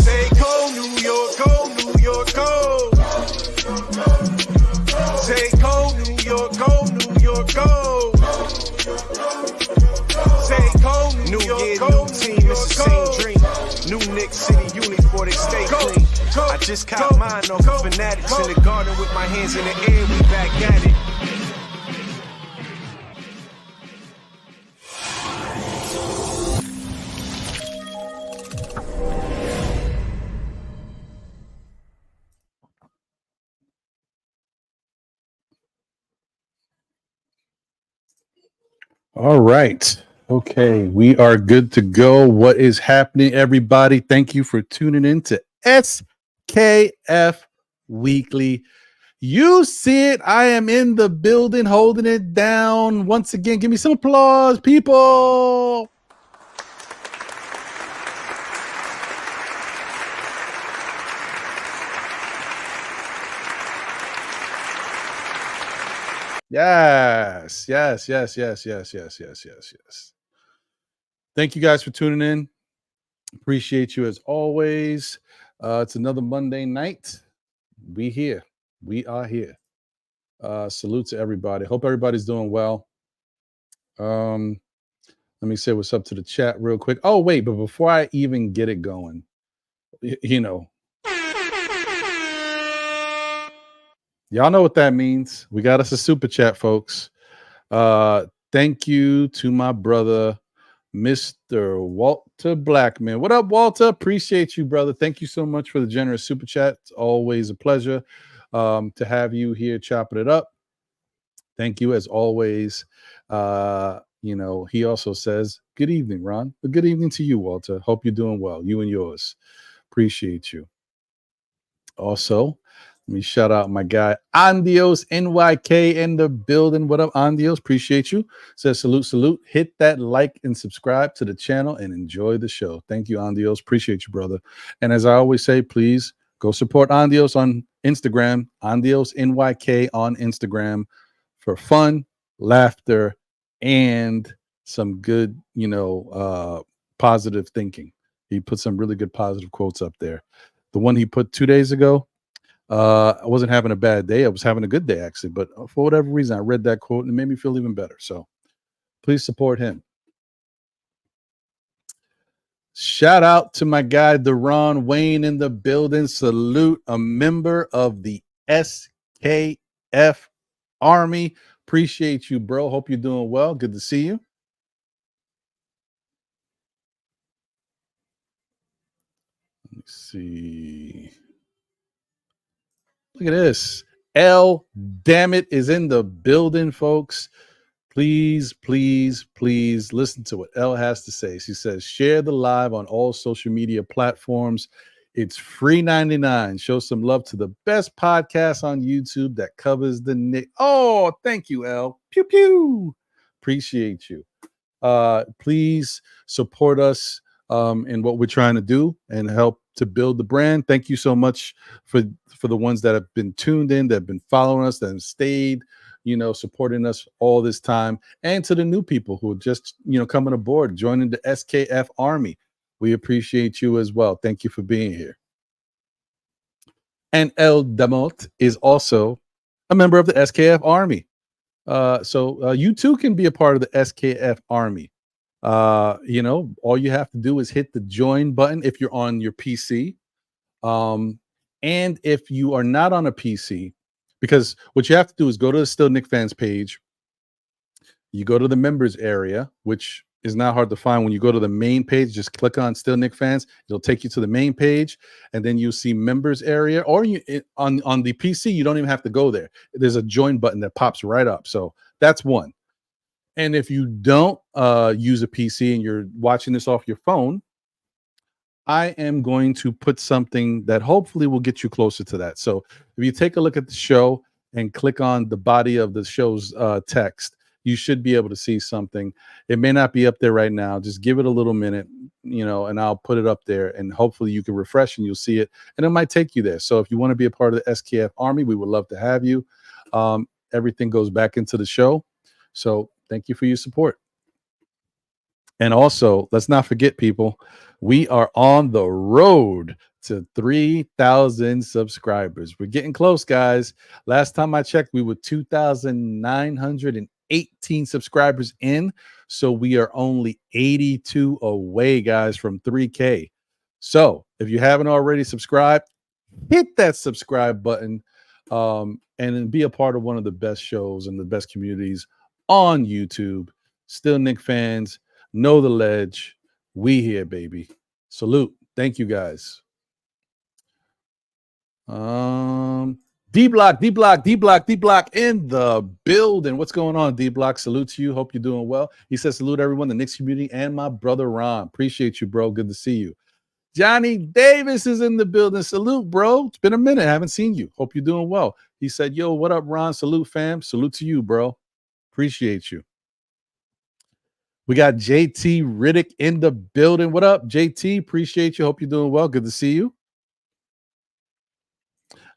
Say go New York, go New York, go. Say go New York, go New York, go. Say go New York, go New team, it's the same dream. New Knicks City uniform, they stay clean. I just caught mine off of Fanatics in the garden with my hands in the air, we back at it. All right. Okay. We are good to go. What is happening, everybody? Thank you for tuning in to SKF Weekly. You see it. I am in the building holding it down. Once again, give me some applause, people. Yes. Thank you guys for tuning in. Appreciate you as always. It's another Monday night. We here. We are here. Salute to everybody. Hope everybody's doing well. Let me say what's up to the chat real quick. Oh, wait, but before I even get it going, you know, y'all know what that means. We got us a super chat, folks. Thank you to my brother, Mr. Walter Blackman. What up, Walter? Appreciate you, brother. Thank you so much for the generous super chat. It's always a pleasure to have you here chopping it up. Thank you, as always. You know, he also says, good evening, Ron. But good evening to you, Walter. Hope you're doing well. You and yours. Appreciate you. Also, let me shout out my guy, Andios NYK in the building. What up, Andios? Appreciate you. Says salute. Hit that like and subscribe to the channel and enjoy the show. Thank you, Andios. Appreciate you, brother. And as I always say, please go support Andios on Instagram, Andios NYK on Instagram for fun, laughter, and some good, positive thinking. He put some really good positive quotes up there. The one he put 2 days ago, I wasn't having a bad day. I was having a good day, actually. But for whatever reason, I read that quote and it made me feel even better. So please support him. Shout out to my guy, Deron Wayne in the building. Salute, a member of the SKF Army. Appreciate you, bro. Hope you're doing well. Good to see you. Let me see. Look at this. L, damn it, is in the building, folks. Please, please, please listen to what Elle has to say. She says, share the live on all social media platforms. It's free 99. Show some love to the best podcast on YouTube that covers the Knicks. Oh, thank you, Elle. Pew, pew. Appreciate you. Please support us in what we're trying to do and help to build the brand. Thank you so much for the ones that have been tuned in, that have been following us, that have stayed, supporting us all this time, and to the new people who are just, coming aboard, joining the SKF Army. We appreciate you as well. Thank you for being here. And El Damot is also a member of the SKF Army. So you too can be a part of the SKF Army. All you have to do is hit the join button if you're on your PC. And if you are not on a PC, because what you have to do is go to the Still Knicks Fans page. You go to the members area, which is not hard to find. When you go to the main page, just click on Still Knicks Fans. It'll take you to the main page, and then you'll see members area. Or on the PC, you don't even have to go there. There's a join button that pops right up. So that's one. And if you don't use a PC and you're watching this off your phone, I am going to put something that hopefully will get you closer to that. So if you take a look at the show and click on the body of the show's text, you should be able to see something. It may not be up there right now. Just give it a little minute, and I'll put it up there, and hopefully you can refresh and you'll see it, and it might take you there. So if you want to be a part of the SKF Army, we would love to have you. Everything goes back into the show. So thank you for your support. And also, let's not forget, people, we are on the road to 3,000 subscribers. We're getting close, guys. Last time I checked, we were 2,918 subscribers in. So we are only 82 away, guys, from 3K. So if you haven't already subscribed, hit that subscribe button and be a part of one of the best shows and the best communities on YouTube. Still Knicks Fans. Know the ledge. We here, baby. Salute. Thank you, guys. D-Block in the building. What's going on, D-Block? Salute to you. Hope you're doing well. He says, salute everyone, the Knicks community, and my brother Ron. Appreciate you, bro. Good to see you. Johnny Davis is in the building. Salute, bro. It's been a minute. I haven't seen you. Hope you're doing well. He said, yo, what up, Ron? Salute, fam. Salute to you, bro. Appreciate you. We got JT Riddick in the building. What up, JT? Appreciate you. Hope you're doing well. Good to see you.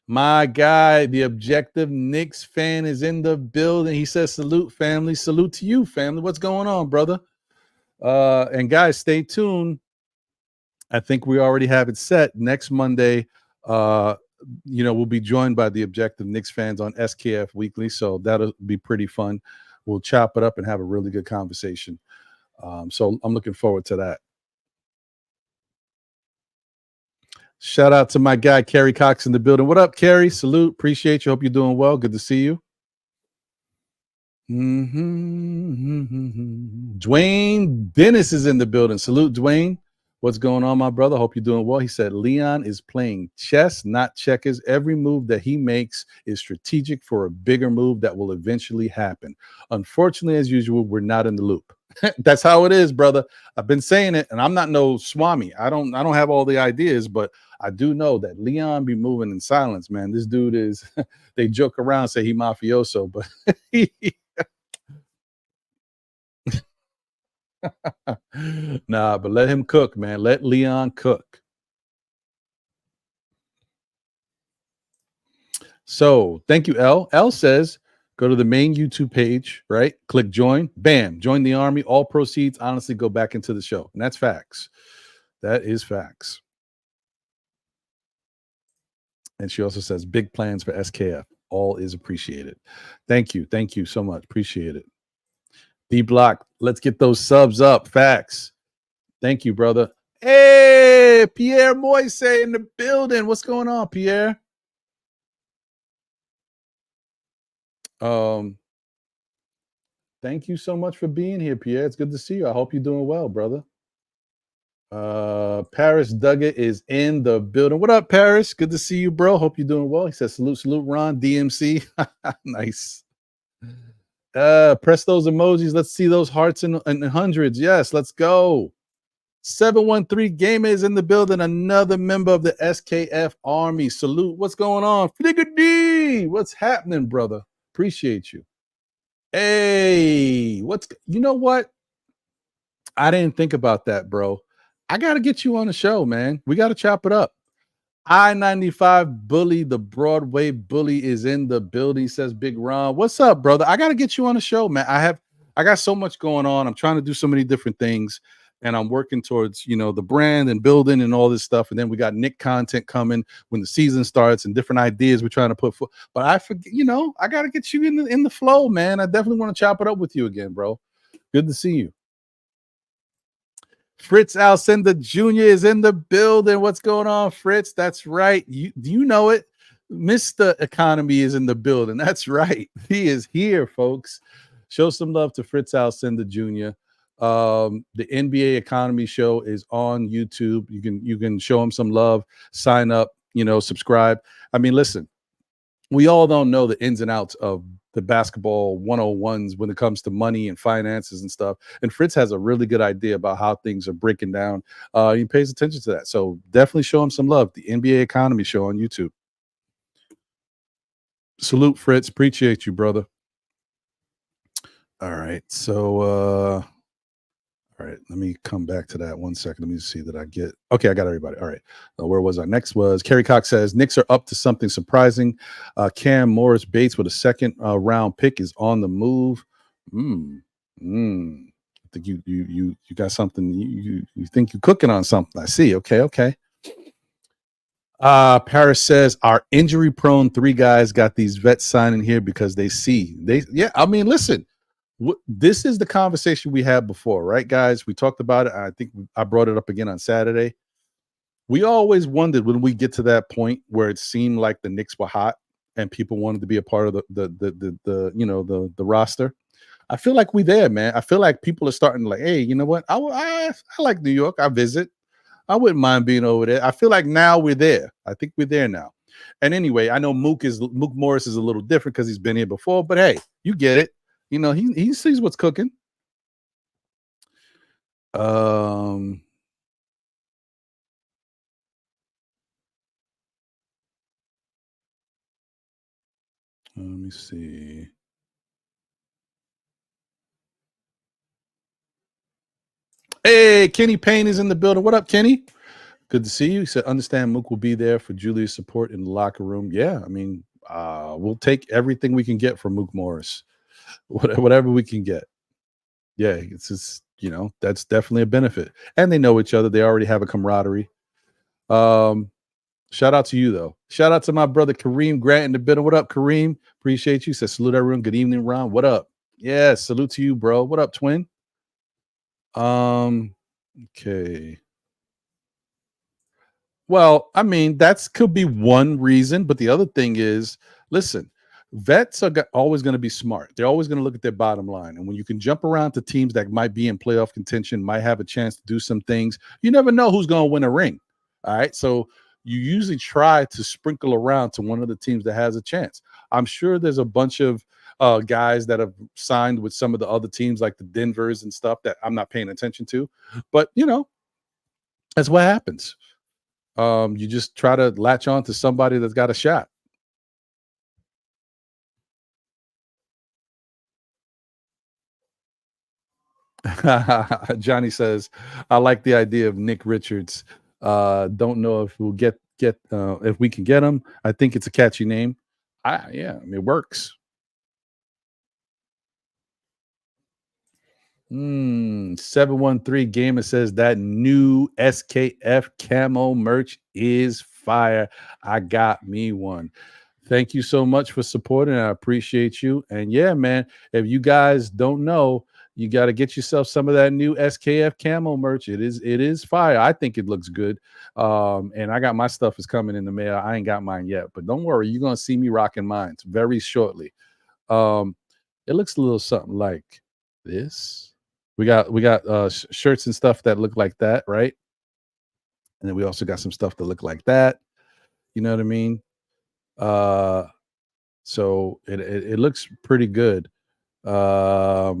My guy, the objective Knicks fan, is in the building. He says, salute, family. Salute to you, family. What's going on, brother? And guys, stay tuned. I think we already have it set. Next Monday, we'll be joined by the objective Knicks fans on SKF Weekly. So that'll be pretty fun. We'll chop it up and have a really good conversation. So I'm looking forward to that. Shout out to my guy, Kerry Cox in the building. What up, Kerry? Salute. Appreciate you. Hope you're doing well. Good to see you. Dwayne Dennis is in the building. Salute, Dwayne. What's going on, my brother? Hope you're doing well. He said, Leon is playing chess, not checkers. Every move that he makes is strategic for a bigger move that will eventually happen. Unfortunately, as usual, we're not in the loop. That's how it is, brother. I've been saying it, and I'm not no Swami. I don't have all the ideas, but I do know that Leon be moving in silence, man. This dude is, they joke around, say he mafioso, but nah, but let him cook, man. Let Leon cook. So thank you, L. L says, go to the main YouTube page, right? Click join. Bam. Join the army. All proceeds honestly go back into the show. And that's facts. That is facts. And she also says, big plans for SKF. All is appreciated. Thank you. Thank you so much. Appreciate it. D-Block, let's get those subs up. Facts. Thank you, brother. Hey, Pierre Moise in the building. What's going on, Pierre? Thank you so much for being here, Pierre. It's good to see you. I hope you're doing well, brother. Paris Duggett is in the building. What up, Paris? Good to see you, bro. Hope you're doing well. He says, salute, Ron, DMC. Nice. Press those emojis. Let's see those hearts in hundreds. Yes, let's go. 713 Gamer is in the building. Another member of the SKF Army. Salute. What's going on? Flicker D. What's happening, brother? Appreciate you. Hey, you know what? I didn't think about that, bro. I got to get you on the show, man. We got to chop it up. I-95 Bully, the Broadway Bully is in the building, says Big Ron. What's up, brother? I got to get you on the show, man. I got so much going on. I'm trying to do so many different things, and I'm working towards, the brand and building and all this stuff. And then we got Nick content coming when the season starts and different ideas we're trying to put forth. But I forget, I got to get you in the flow, man. I definitely want to chop it up with you again, bro. Good to see you. Fritz Alcindor Jr. is in the building. What's going on, Fritz? That's right. Do you know it? Mr. Economy is in the building. That's right. He is here, folks. Show some love to Fritz Alcindor Jr. The NBA Economy Show is on YouTube. You can show him some love. Sign up. Subscribe. I mean, listen. We all don't know the ins and outs of the basketball 101s when it comes to money and finances and stuff. And Fritz has a really good idea about how things are breaking down. He pays attention to that. So definitely show him some love. The NBA Economy Show on YouTube. Salute, Fritz. Appreciate you, brother. All right. So, all right, let me come back to that 1 second. Let me see that I get. Okay, I got everybody. All right. Where was I? Next was Kerry Cox says Knicks are up to something surprising. Cam Morris Bates with a second round pick is on the move. I think you got something. You think you're cooking on something. I see. Okay. Paris says our injury prone 3 guys got these vets signing here because they see. I mean, listen. This is the conversation we had before, right, guys? We talked about it. I think I brought it up again on Saturday. We always wondered when we get to that point where it seemed like the Knicks were hot and people wanted to be a part of the roster. I feel like we're there, man. I feel like people are starting to like, hey, you know what? I like New York. I visit. I wouldn't mind being over there. I feel like now we're there. I think we're there now. And anyway, I know Mook Morris is a little different because he's been here before, but hey, you get it. He sees what's cooking. Let me see. Hey, Kenny Payne is in the building. What up, Kenny? Good to see you. He said, understand Mook will be there for Julia's support in the locker room. Yeah, I mean, we'll take everything we can get from Mook Morris. Whatever we can get. Yeah, it's just, that's definitely a benefit. And they know each other. They already have a camaraderie. Shout out to you, though. Shout out to my brother Kareem Grant in the building. What up, Kareem? Appreciate you. Says salute everyone. Good evening, Ron. What up? Yeah, salute to you, bro. What up, twin? Okay. Well, I mean, that could be one reason, but the other thing is, listen, vets are always going to be smart. They're always going to look at their bottom line. And when you can jump around to teams that might be in playoff contention, might have a chance to do some things, you never know who's going to win a ring. All right. So you usually try to sprinkle around to one of the teams that has a chance. I'm sure there's a bunch of guys that have signed with some of the other teams like the Denvers and stuff that I'm not paying attention to. But, that's what happens. You just try to latch on to somebody that's got a shot. Johnny says, I like the idea of Nick Richards. Don't know if we'll get if we can get him. I think it's a catchy name. It works. 713 Gamer says that new SKF camo merch is fire. I got me one. Thank you so much for supporting. I appreciate you. And yeah, man, if you guys don't know, you got to get yourself some of that new SKF camo merch. It is fire. I think it looks good. And I got my stuff is coming in the mail. I ain't got mine yet, but don't worry. You're going to see me rocking mine very shortly. It looks a little something like this. We got shirts and stuff that look like that, right? And then we also got some stuff that look like that. You know what I mean? So it looks pretty good. I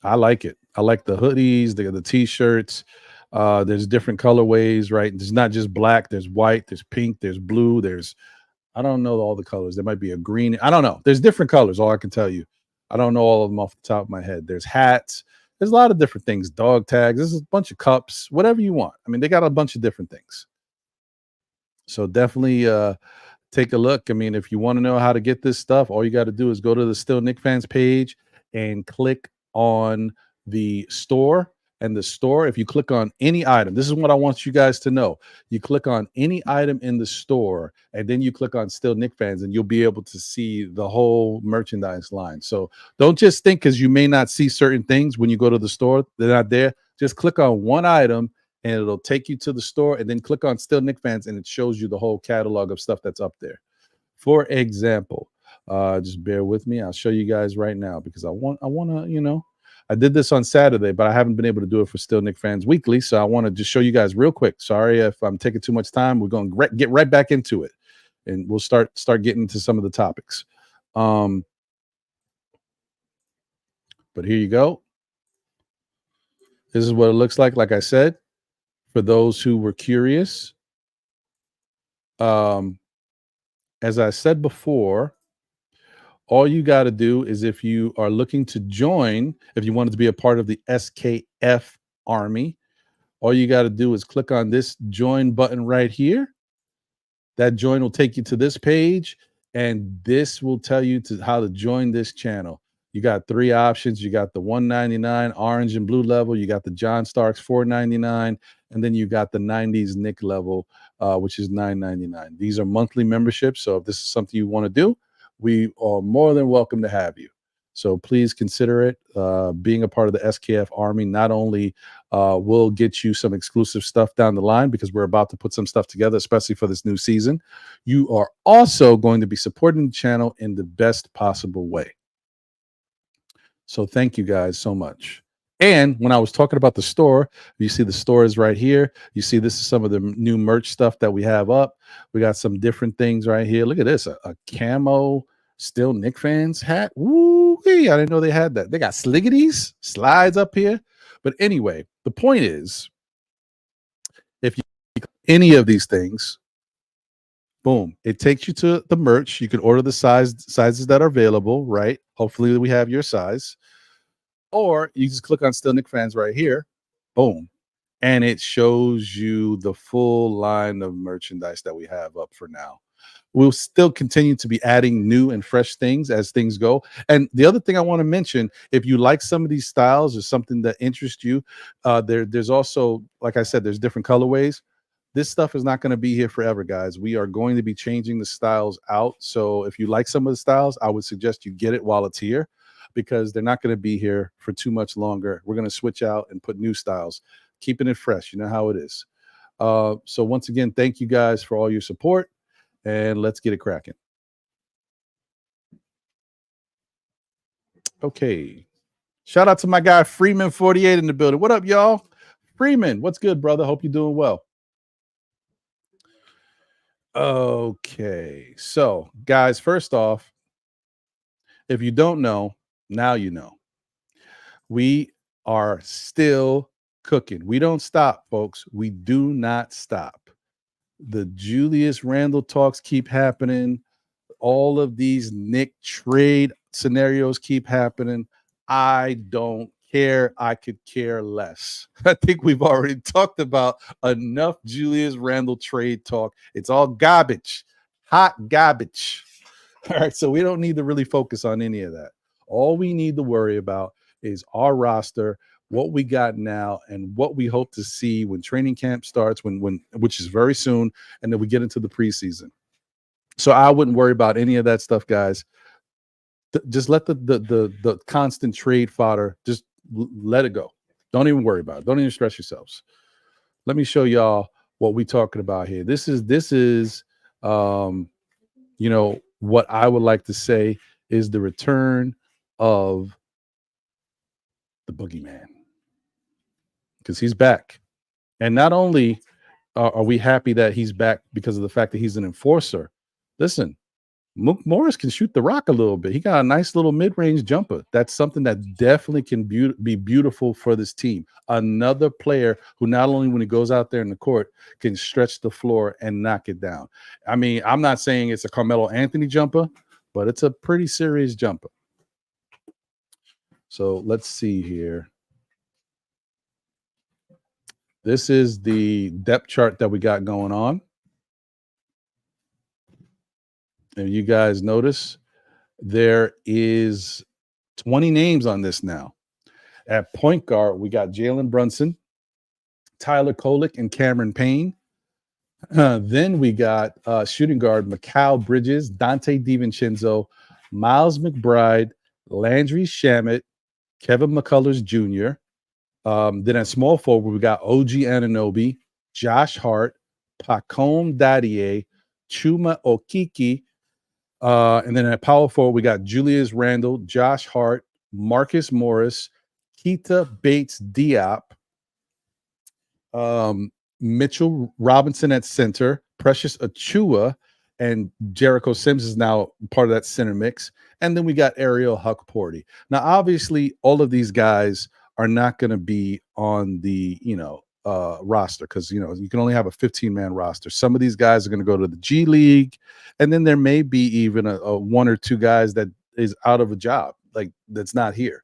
like it. I like the hoodies, the t-shirts. There's different colorways, right? There's not just black, there's white, there's pink, there's blue, there's I don't know all the colors. There might be a green. I don't know. There's different colors, all I can tell you. I don't know all of them off the top of my head. There's hats. There's a lot of different things. Dog tags. This is a bunch of cups, whatever you want. I mean, they got a bunch of different things. So definitely take a look. I mean, if you want to know how to get this stuff, all you got to do is go to the Still Nick Fans page and click on the store. And the store, if you click on any item, this is what I want you guys to know. You click on any item in the store, and then you click on Still Nick Fans, and you'll be able to see the whole merchandise line. So don't just think because you may not see certain things when you go to the store, they're not there. Just click on one item and it'll take you to the store, and then click on Still Nick Fans, and it shows you the whole catalog of stuff that's up there. For example, just bear with me. I'll show you guys right now because I want to, I did this on Saturday, but I haven't been able to do it for Still Nick Fans Weekly. So I want to just show you guys real quick. Sorry if I'm taking too much time. We're going to get right back into it, and we'll start getting into some of the topics. But here you go. This is what it looks like. Like I said, for those who were curious, as I said before, all you got to do is if you are looking to join, if you wanted to be a part of the SKF Army, all you got to do is click on this join button right here. That join will take you to this page, and this will tell you how to join this channel. You got three options. You got the $199 orange and blue level. You got the John Starks $4.99, and then you got the 90s Nick level, which is $9.99. These are monthly memberships. So if this is something you want to do, we are more than welcome to have you. So please consider it. Being a part of the SKF Army not only will get you some exclusive stuff down the line, because we're about to put some stuff together, especially for this new season. You are also going to be supporting the channel in the best possible way. So thank you guys so much. And when I was talking about the store, you see the store is right here. You see this is some of the new merch stuff that we have up. We got some different things right here. Look at this, a camo Still Nick Fans hat. Woo! I didn't know they had that. They got sliggities, slides up here. But anyway, the point is, if you any of these things, boom, it takes you to the merch. You can order the sizes that are available, right? Hopefully we have your size. Or you just click on Still Nick Fans right here, boom, and it shows you the full line of merchandise that we have up for now. We'll still continue to be adding new and fresh things as things go. And the other thing I want to mention, if you like some of these styles or something that interests you, there's also, like I said, there's different colorways. This stuff is not going to be here forever, guys. We are going to be changing the styles out. So if you like some of the styles, I would suggest you get it while it's here, because they're not going to be here for too much longer. We're going to switch out and put new styles, keeping it fresh. You know how it is. So once again, thank you guys for all your support, and let's get it cracking. Okay. Shout out to my guy Freeman48 in the building. What up, y'all? Freeman, what's good, brother? Hope you're doing well. Okay. So, guys, first off, if you don't know, now you know. We are still cooking. We don't stop, folks. We do not stop. The Julius Randle talks keep happening. All of these Nick trade scenarios keep happening. I don't care. I could care less. I think we've already talked about enough Julius Randle trade talk. It's all garbage, hot garbage. All right, so we don't need to really focus on any of that. All we need to worry about is our roster, what we got now, and what we hope to see when training camp starts, which is very soon, and then we get into the preseason. So I wouldn't worry about any of that stuff, guys. Just let the constant trade fodder, just let it go. Don't even worry about it. Don't even stress yourselves. Let me show y'all what we're talking about here. This is what I would like to say is the return of the boogeyman, because he's back. And not only are we happy that he's back because of the fact that he's an enforcer? Listen, Mook Morris can shoot the rock a little bit. He got a nice little mid-range jumper. That's something that definitely can be beautiful for this team. Another player who not only when he goes out there in the court can stretch the floor and knock it down. I mean, I'm not saying it's a Carmelo Anthony jumper, but it's a pretty serious jumper. So let's see here. This is the depth chart that we got going on. And you guys notice there is 20 names on this now. At point guard, we got Jalen Brunson, Tyler Kolek, and Cameron Payne. Then we got shooting guard Mikal Bridges, Dante DiVincenzo, Miles McBride, Landry Shamet, Kevin McCullers Jr. Then at small forward, we got OG Anunoby, Josh Hart, Pacome Dadier, Chuma Okeke. And then at power forward, we got Julius Randle, Josh Hart, Marcus Morris, Keita Bates Diop, Mitchell Robinson at center, Precious Achua, and Jericho Sims is now part of that center mix. And then we got Ariel Huckporty. Now, obviously, all of these guys are not going to be on the, roster because, you can only have a 15-man roster. Some of these guys are going to go to the G League, and then there may be even a one or two guys that is out of a job, like that's not here.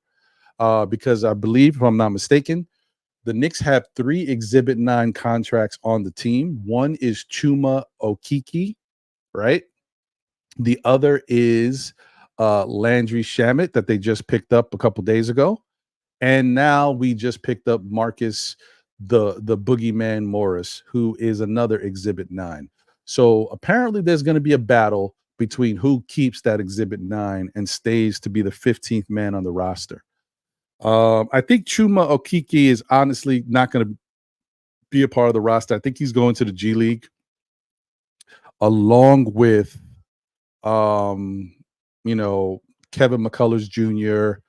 Because I believe, if I'm not mistaken, the Knicks have 3 Exhibit 9 contracts on the team. One is Chuma Okeke, right? The other is Landry Shamet that they just picked up a couple days ago. And now we just picked up Marcus, the Boogeyman Morris, who is another Exhibit 9. So apparently there's going to be a battle between who keeps that Exhibit 9 and stays to be the 15th man on the roster. I think Chuma Okeke is honestly not going to be a part of the roster. I think he's going to the G League along with, Kevin McCullers Jr.,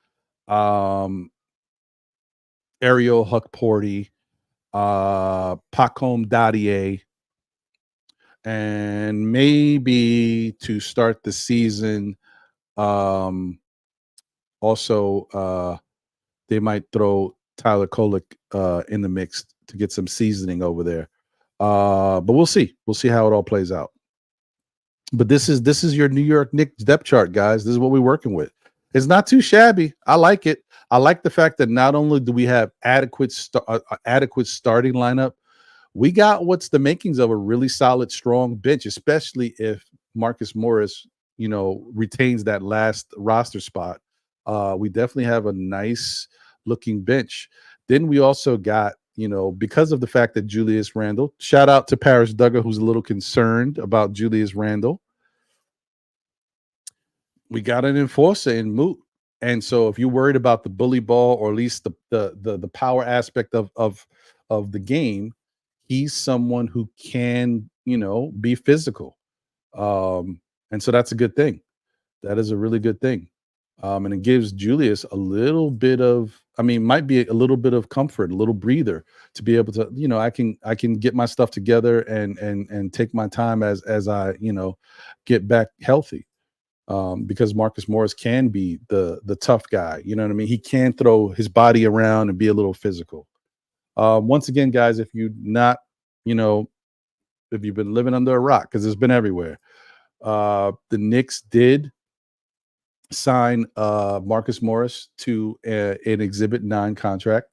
Ariel Huckporty, Pacome Dadier, and maybe to start the season, also they might throw Tyler Kolek in the mix to get some seasoning over there. But we'll see. We'll see how it all plays out. But this is your New York Knicks depth chart, guys. This is what we're working with. It's not too shabby. I like it. I like the fact that not only do we have adequate starting lineup, we got what's the makings of a really solid, strong bench, especially if Marcus Morris, retains that last roster spot. We definitely have a nice looking bench. Then we also got, because of the fact that Julius Randle, shout out to Paris Duggar, who's a little concerned about Julius Randle. We got an enforcer in Moot. And so if you're worried about the bully ball, or at least the power aspect of the game, he's someone who can, be physical. And so that's a good thing. That is a really good thing. And it gives Julius a little bit of, might be a little bit of comfort, a little breather to be able to, I can get my stuff together and take my time as I, get back healthy. Because Marcus Morris can be the tough guy. You know what I mean? He can throw his body around and be a little physical. Once again, guys, if you're not, if you've been living under a rock, because it's been everywhere, the Knicks did sign Marcus Morris to an Exhibit 9 contract.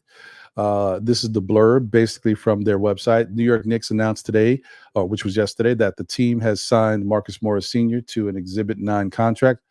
This is the blurb basically from their website. New York Knicks announced today, which was yesterday, that the team has signed Marcus Morris Sr. to an Exhibit 9 contract.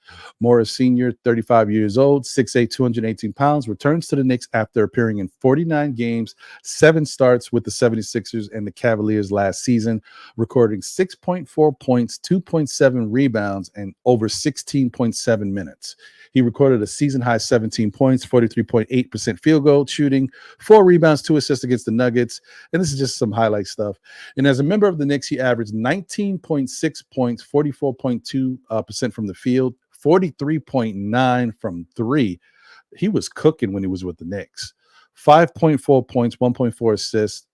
Morris Sr., 35 years old, 6'8", 218 pounds, returns to the Knicks after appearing in 49 games, 7 starts with the 76ers and the Cavaliers last season, recording 6.4 points, 2.7 rebounds, and over 16.7 minutes. He recorded a season-high 17 points, 43.8% field goal shooting, 4 rebounds, 2 assists against the Nuggets. And this is just some highlight stuff. And as a member of the Knicks, he averaged 19.6 points, 44.2% from the field, 43.9 from 3. He was cooking when he was with the Knicks. 5.4 points, 1.4 assists,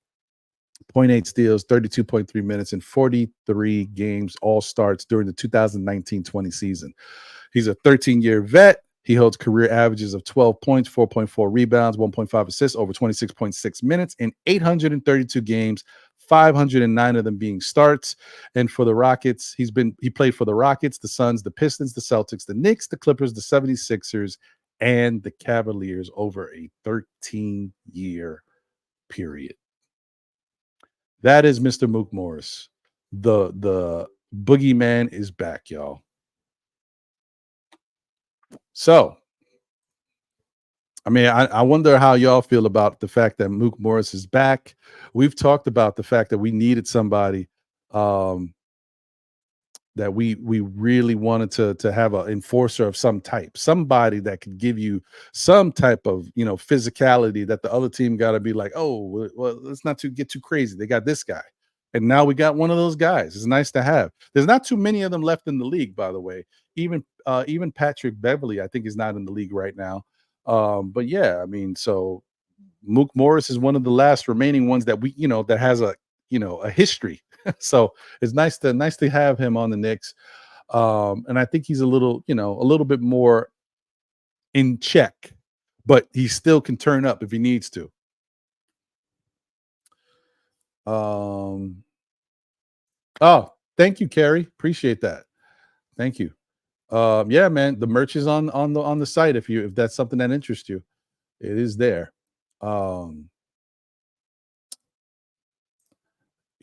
0.8 steals, 32.3 minutes in 43 games, all starts during the 2019-20 season. He's a 13-year vet. He holds career averages of 12 points, 4.4 rebounds, 1.5 assists over 26.6 minutes in 832 games, 509 of them being starts. And for the Rockets, he played for the Rockets, the Suns, the Pistons, the Celtics, the Knicks, the Clippers, the 76ers, and the Cavaliers over a 13-year period. That is Mr. Mook Morris. The boogeyman is back, y'all. So, I mean, I wonder how y'all feel about the fact that Mook Morris is back. We've talked about the fact that we needed somebody that we really wanted to have an enforcer of some type, somebody that could give you some type of, physicality that the other team got to be like, oh, well, let's not get too crazy. They got this guy. And now we got one of those guys. It's nice to have. There's not too many of them left in the league, by the way. Even Patrick Beverly, I think, is not in the league right now. But yeah, I mean, so Mook Morris is one of the last remaining ones that that has a history. So it's nice to have him on the Knicks. And I think he's a little bit more in check, but he still can turn up if he needs to. Oh, thank you, Carrie. Appreciate that. Thank you. Yeah, man, the merch is on the site if that's something that interests you. It is there.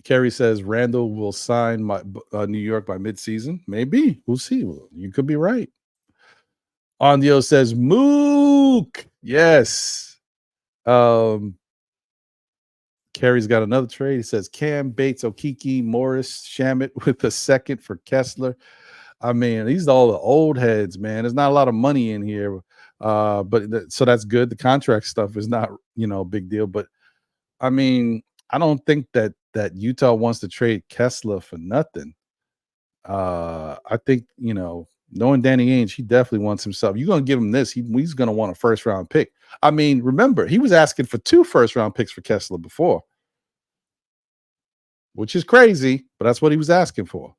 Kerry says Randall will sign New York by midseason. Maybe. We'll see. You could be right. Andio says Mook. Yes. Kerry's got another trade. He says Cam, Bates, Okeke, Morris, Shamet with a second for Kessler. I mean, these are all the old heads, man. There's not a lot of money in here. So that's good. The contract stuff is not, a big deal. But I mean, I don't think that Utah wants to trade Kessler for nothing. I think, knowing Danny Ainge, he definitely wants himself. You're going to give him this. He's going to want a first-round pick. I mean, remember, he was asking for 2 first-round picks for Kessler before, which is crazy, but that's what he was asking for.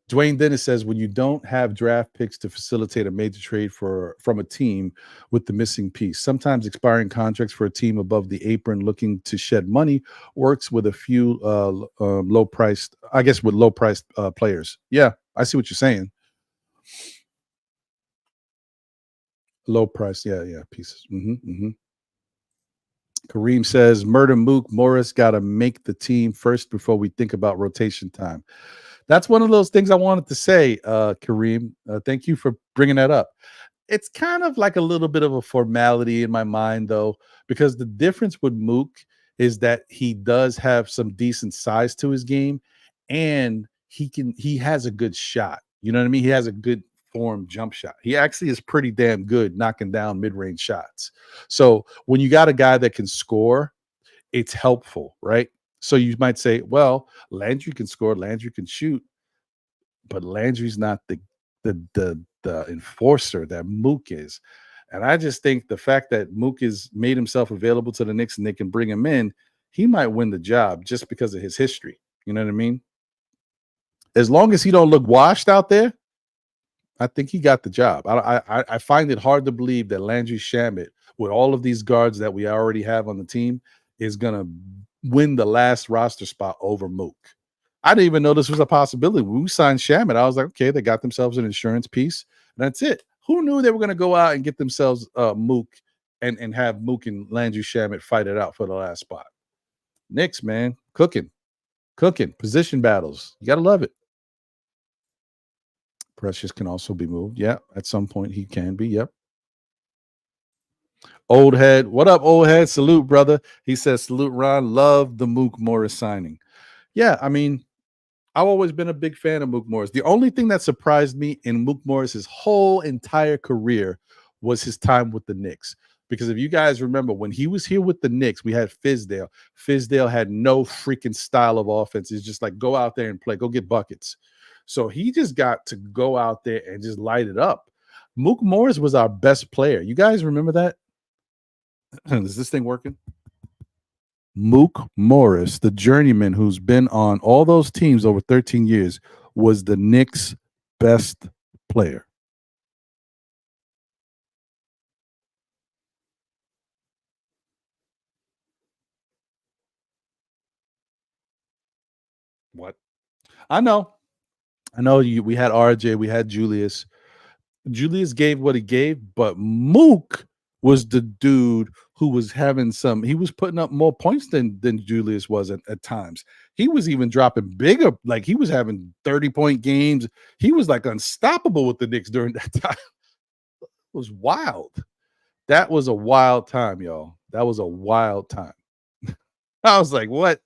Dwayne Dennis says, when you don't have draft picks to facilitate a major trade from a team with the missing piece, sometimes expiring contracts for a team above the apron looking to shed money works with a few low-priced players. Yeah, I see what you're saying. Low price, yeah, pieces. Kareem says, murder Mook Morris got to make the team first before we think about rotation time. That's one of those things I wanted to say, Kareem. Thank you for bringing that up. It's kind of like a little bit of a formality in my mind, though, because the difference with Mook is that he does have some decent size to his game, and he has a good shot. You know what I mean? He has a good form jump shot. He actually is pretty damn good knocking down mid-range shots. So when you got a guy that can score, it's helpful, right? So you might say, well, Landry can score, Landry can shoot, but Landry's not the enforcer that Mook is. And I just think the fact that Mook has made himself available to the Knicks and they can bring him in, he might win the job just because of his history. You know what I mean? As long as he don't look washed out there, I think he got the job. I find it hard to believe that Landry Shamet, with all of these guards that we already have on the team, is going to win the last roster spot over Mook. I didn't even know this was a possibility. When we signed Shamet, I was like, okay, they got themselves an insurance piece. That's it. Who knew they were going to go out and get themselves Mook and have Mook and Landry Shamet fight it out for the last spot? Knicks, man, cooking, position battles. You got to love it. Precious can also be moved. Yeah, at some point he can be. Yep. Old head. What up, old head? Salute, brother. He says, salute, Ron. Love the Mook Morris signing. Yeah, I mean, I've always been a big fan of Mook Morris. The only thing that surprised me in Mook Morris's whole entire career was his time with the Knicks. Because if you guys remember, when he was here with the Knicks, we had Fizdale. Fizdale had no freaking style of offense. It's just like, go out there and play. Go get buckets. So he just got to go out there and just light it up. Mook Morris was our best player. You guys remember that? Is this thing working? Mook Morris, the journeyman who's been on all those teams over 13 years, was the Knicks' best player. What? I know. I know you. We had RJ, we had Julius. Julius gave what he gave, but Mook was the dude who was having some. He was putting up more points than Julius was at times. He was even dropping bigger, like he was having 30-point games. He was like unstoppable with the Knicks during that time. It was wild. That was a wild time, y'all. That was a wild time. I was like, what?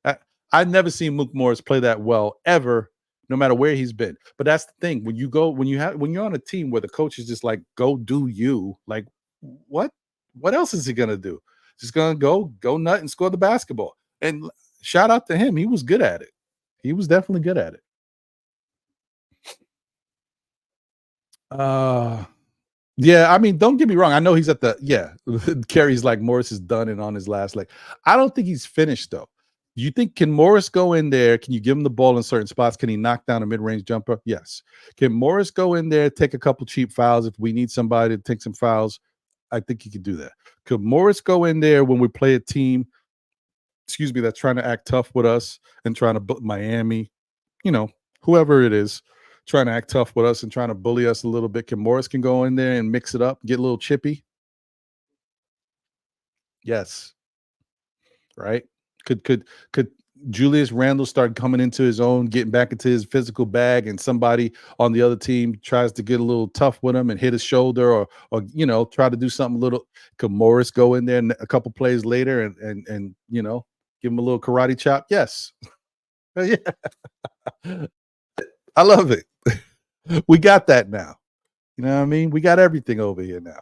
I, I've never seen Mook Morris play that well ever, no matter where he's been. But that's the thing. When you're on a team where the coach is just like, go do you, like, what? What else is he gonna do? Just gonna go nut and score the basketball. And shout out to him. He was good at it. He was definitely good at it. Uh Yeah, I mean, don't get me wrong. I know he's at the Carrie's like Morris is done and on his last leg. I don't think he's finished though. You think can Morris go in there? Can you give him the ball in certain spots? Can he knock down a mid-range jumper? Yes. Can Morris go in there, take a couple cheap fouls if we need somebody to take some fouls? I think he could do that. Could Morris go in there when we play a team, excuse me, that's trying to act tough with us and trying to Miami, you know, whoever it is, trying to act tough with us and trying to bully us a little bit. Can Morris can go in there and mix it up, get a little chippy? Yes, right? Could Julius Randle start coming into his own, getting back into his physical bag, and somebody on the other team tries to get a little tough with him and hit his shoulder or try to do something a little? Could Morris go in there and a couple plays later and give him a little karate chop? Yes. Yeah. I love it. We got that now. You know what I mean? We got everything over here now.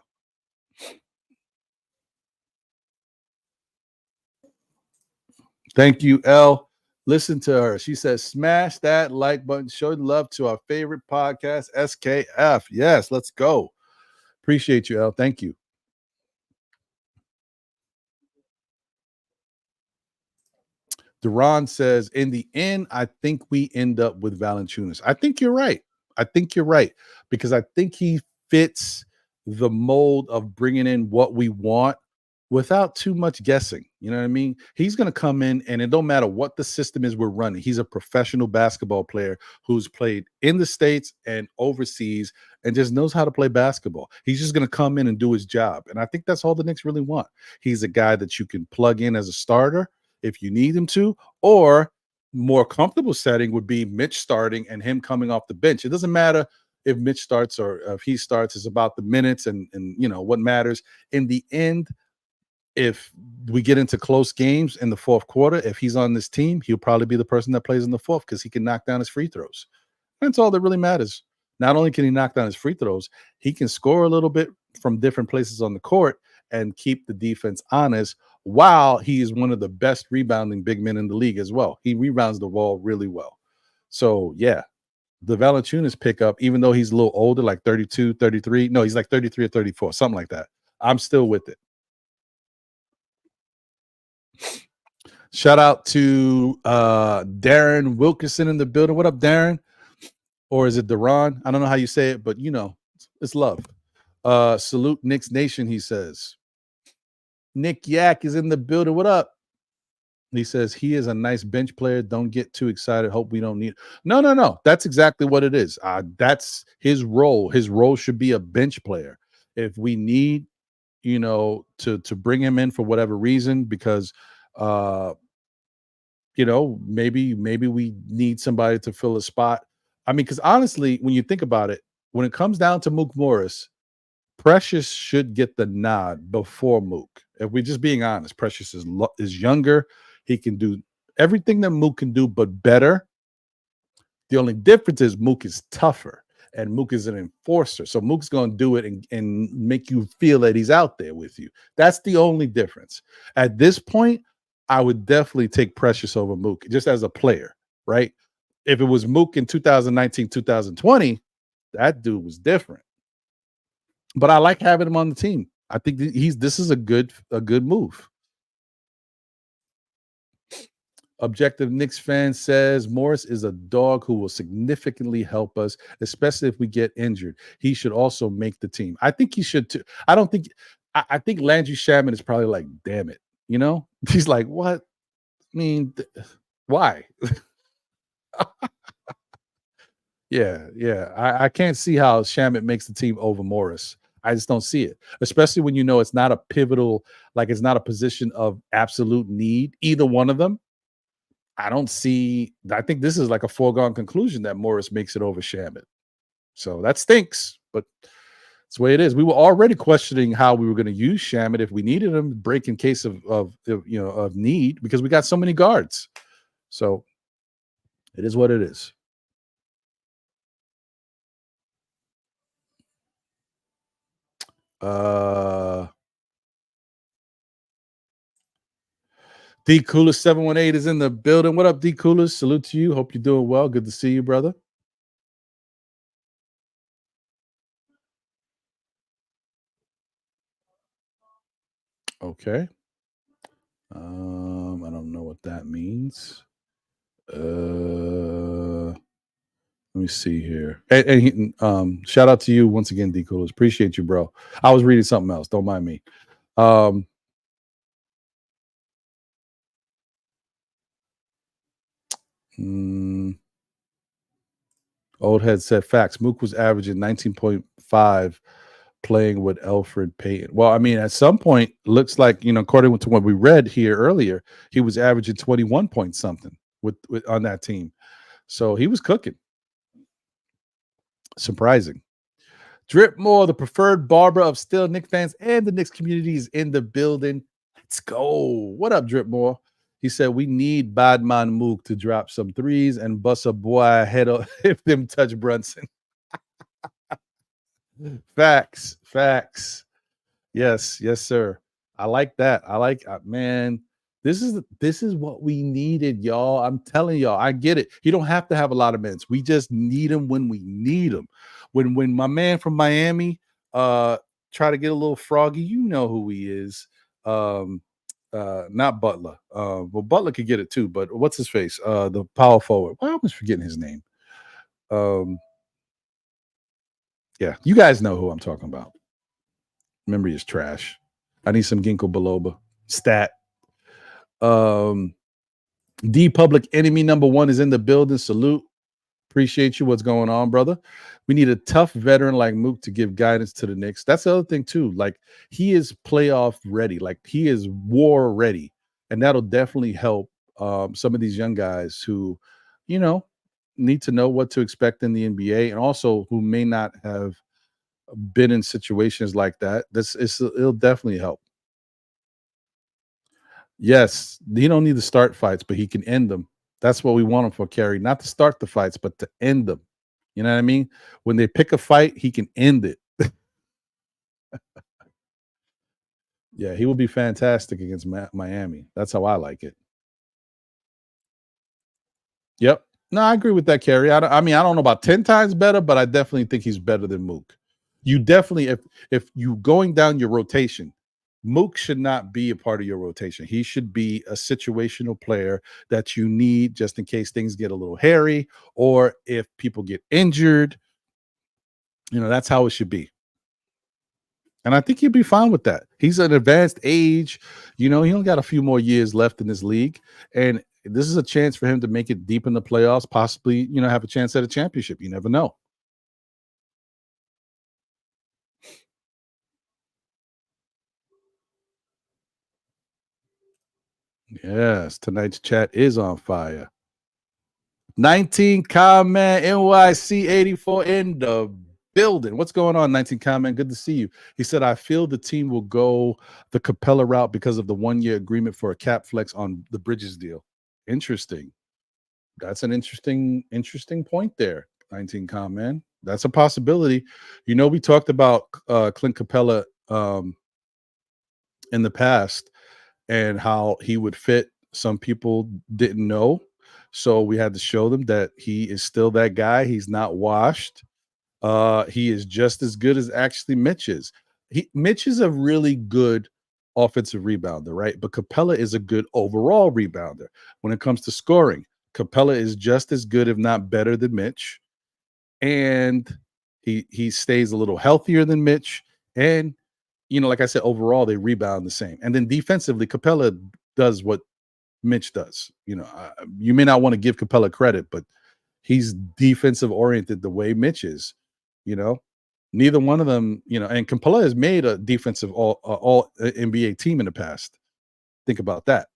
Thank you, L. Listen to her. She says, smash that like button. Show love to our favorite podcast, SKF. Yes, let's go. Appreciate you, L. Thank you. Duran says, in the end, I think we end up with Valanciunas. I think you're right. I think you're right because I think he fits the mold of bringing in what we want without too much guessing. You know what I mean? He's going to come in and it don't matter what the system is we're running. He's a professional basketball player who's played in the States and overseas and just knows how to play basketball. He's just going to come in and do his job. And I think that's all the Knicks really want. He's a guy that you can plug in as a starter if you need him to, or more comfortable setting would be Mitch starting and him coming off the bench. It doesn't matter if Mitch starts or if he starts. It's about the minutes and what matters in the end. If we get into close games in the fourth quarter, if he's on this team, he'll probably be the person that plays in the fourth because he can knock down his free throws. That's all that really matters. Not only can he knock down his free throws, he can score a little bit from different places on the court and keep the defense honest while he is one of the best rebounding big men in the league as well. He rebounds the ball really well. So, yeah, the Valanciunas pickup, even though he's a little older, like 32, 33. No, he's like 33 or 34, something like that. I'm still with it. Shout out to Darren Wilkinson in the building. What up, Darren? Or is it Duran? I don't know how you say it, but it's love. Salute Knicks Nation, he says. Nick Yak is in the building. What up? He says he is a nice bench player. Don't get too excited. Hope we don't need. No. That's exactly what it is. That's his role. His role should be a bench player. If we need, to bring him in for whatever reason, because maybe we need somebody to fill a spot. I mean, because honestly, when you think about it, when it comes down to Mook Morris, Precious should get the nod before Mook. If we're just being honest, Precious is younger. He can do everything that Mook can do, but better. The only difference is Mook is tougher, and Mook is an enforcer. So Mook's going to do it and make you feel that he's out there with you. That's the only difference. At this point, I would definitely take Precious over Mook just as a player, right? If it was Mook in 2019, 2020, that dude was different. But I like having him on the team. I think this is a good move. Objective Knicks fan says Morris is a dog who will significantly help us, especially if we get injured. He should also make the team. I think he should too. I don't think. I think Landry Shaman is probably like, damn it, you know. He's like, what? I mean, why? Yeah. I can't see how Shaman makes the team over Morris. I just don't see it, especially when you know it's not a pivotal, like it's not a position of absolute need, either one of them. I don't see. I think this is like a foregone conclusion that Morris makes it over Shaman. So that stinks, but it's the way it is. We were already questioning how we were going to use Shaman if we needed him, break in case of need, because we got so many guards. So it is what it is. D Coolers 718 is in the building. What up, D Coolers? Salute to you. Hope you're doing well. Good to see you, brother. Okay. I don't know what that means. Let me see here. And shout out to you once again, D Coolers. Appreciate you, bro. I was reading something else. Don't mind me. Old head said facts. Mook was averaging 19.5 playing with Elfrid Payton. Well, I mean, at some point, looks like, according to what we read here earlier, he was averaging 21 point something with on that team. So he was cooking. Surprising. Drip Moore, the preferred barber of Still Knicks fans and the Knicks community, is in the building. Let's go. What up, Drip Moore? He said, we need Badman Mook to drop some threes and bust a boy head up if them touch Brunson. Facts. Yes, sir. I like that. I like, man, this is what we needed, y'all. I'm telling y'all, I get it. You don't have to have a lot of minutes. We just need them when we need them. When my man from Miami try to get a little froggy, you know who he is. Not Butler. Well, Butler could get it too, but what's his face? The power forward. Well, I was forgetting his name. Yeah, you guys know who I'm talking about. Memory is trash. I need some ginkgo biloba. Stat. D Public Enemy #1 is in the building. Salute. Appreciate you. What's going on, brother? We need a tough veteran like Mook to give guidance to the Knicks. That's the other thing, too. Like, he is playoff ready. Like, he is war ready. And that'll definitely help some of these young guys who, need to know what to expect in the NBA, and also who may not have been in situations like that. It'll definitely help. Yes, he don't need to start fights, but he can end them. That's what we want him for, Kerry. Not to start the fights, but to end them. You know what I mean? When they pick a fight, he can end it. Yeah, he will be fantastic against Miami. That's how I like it. Yep. No, I agree with that, Kerry. I don't know about 10 times better, but I definitely think he's better than Mook. You definitely, if you going down your rotation, Mook should not be a part of your rotation. He should be a situational player that you need just in case things get a little hairy or if people get injured. That's how it should be. And I think he'll be fine with that. He's an advanced age. He only got a few more years left in this league. And this is a chance for him to make it deep in the playoffs, possibly, have a chance at a championship. You never know. Yes, tonight's chat is on fire. 19 comment NYC 84 in the building. What's going on, 19 comment? Good to see you. He said, I feel the team will go the Capela route because of the 1-year agreement for a cap flex on the Bridges deal. Interesting. That's an interesting point there, 19 comment. That's a possibility. We talked about Clint Capela in the past and how he would fit. Some people didn't know. So we had to show them that he is still that guy. He's not washed. He is just as good as actually Mitch is. Mitch is a really good offensive rebounder, right? But Capela is a good overall rebounder. When it comes to scoring, Capela is just as good, if not better, than Mitch. And he stays a little healthier than Mitch. And, like I said, overall, they rebound the same. And then defensively, Capela does what Mitch does. You may not want to give Capela credit, but he's defensive oriented the way Mitch is. Neither one of them, and Capela has made a defensive all NBA team in the past. Think about that.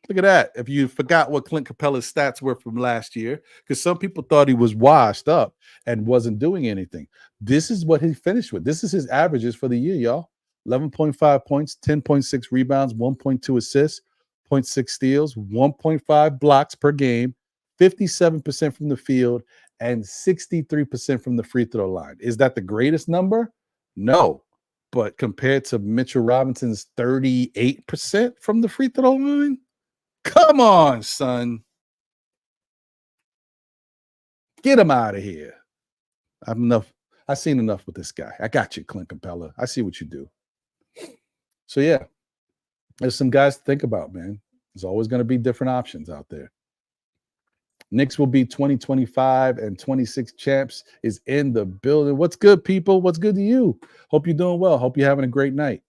Look at that. If you forgot what Clint Capela's stats were from last year, because some people thought he was washed up and wasn't doing anything. This is what he finished with. This is his averages for the year, y'all. 11.5 points, 10.6 rebounds, 1.2 assists, 0.6 steals, 1.5 blocks per game, 57% from the field, and 63% from the free throw line. Is that the greatest number? No. But compared to Mitchell Robinson's 38% from the free throw line, come on, son. Get him out of here. I've seen enough with this guy. I got you, Clint Capela. I see what you do. So, yeah, there's some guys to think about, man. There's always going to be different options out there. Knicks will be 2025 and 26 champs is in the building. What's good, people? What's good to you? Hope you're doing well. Hope you're having a great night.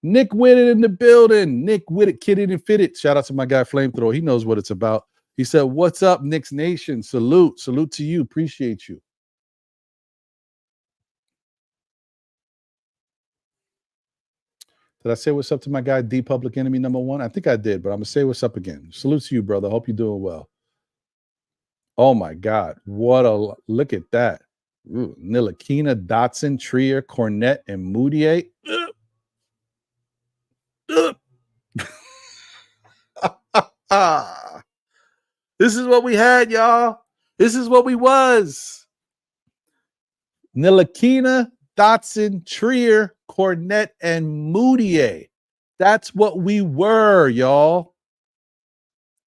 Nick Whitted in the building. Nick Whitted, kidded and fitted. Shout out to my guy Flamethrower. He knows what it's about. He said, "What's up, Knicks Nation? Salute. Salute to you. Appreciate you." Did I say what's up to my guy D Public Enemy #1? I think I did, but I'm going to say what's up again. Salute to you, brother. Hope you're doing well. Oh, my God. Look at that. Ooh, Ntilikina, Dotson, Trier, Cornette, and Moutier. This is what we had, y'all. This is what we was. Ntilikina, Dotson, Trier, Cornette, and Moutier. That's what we were, y'all.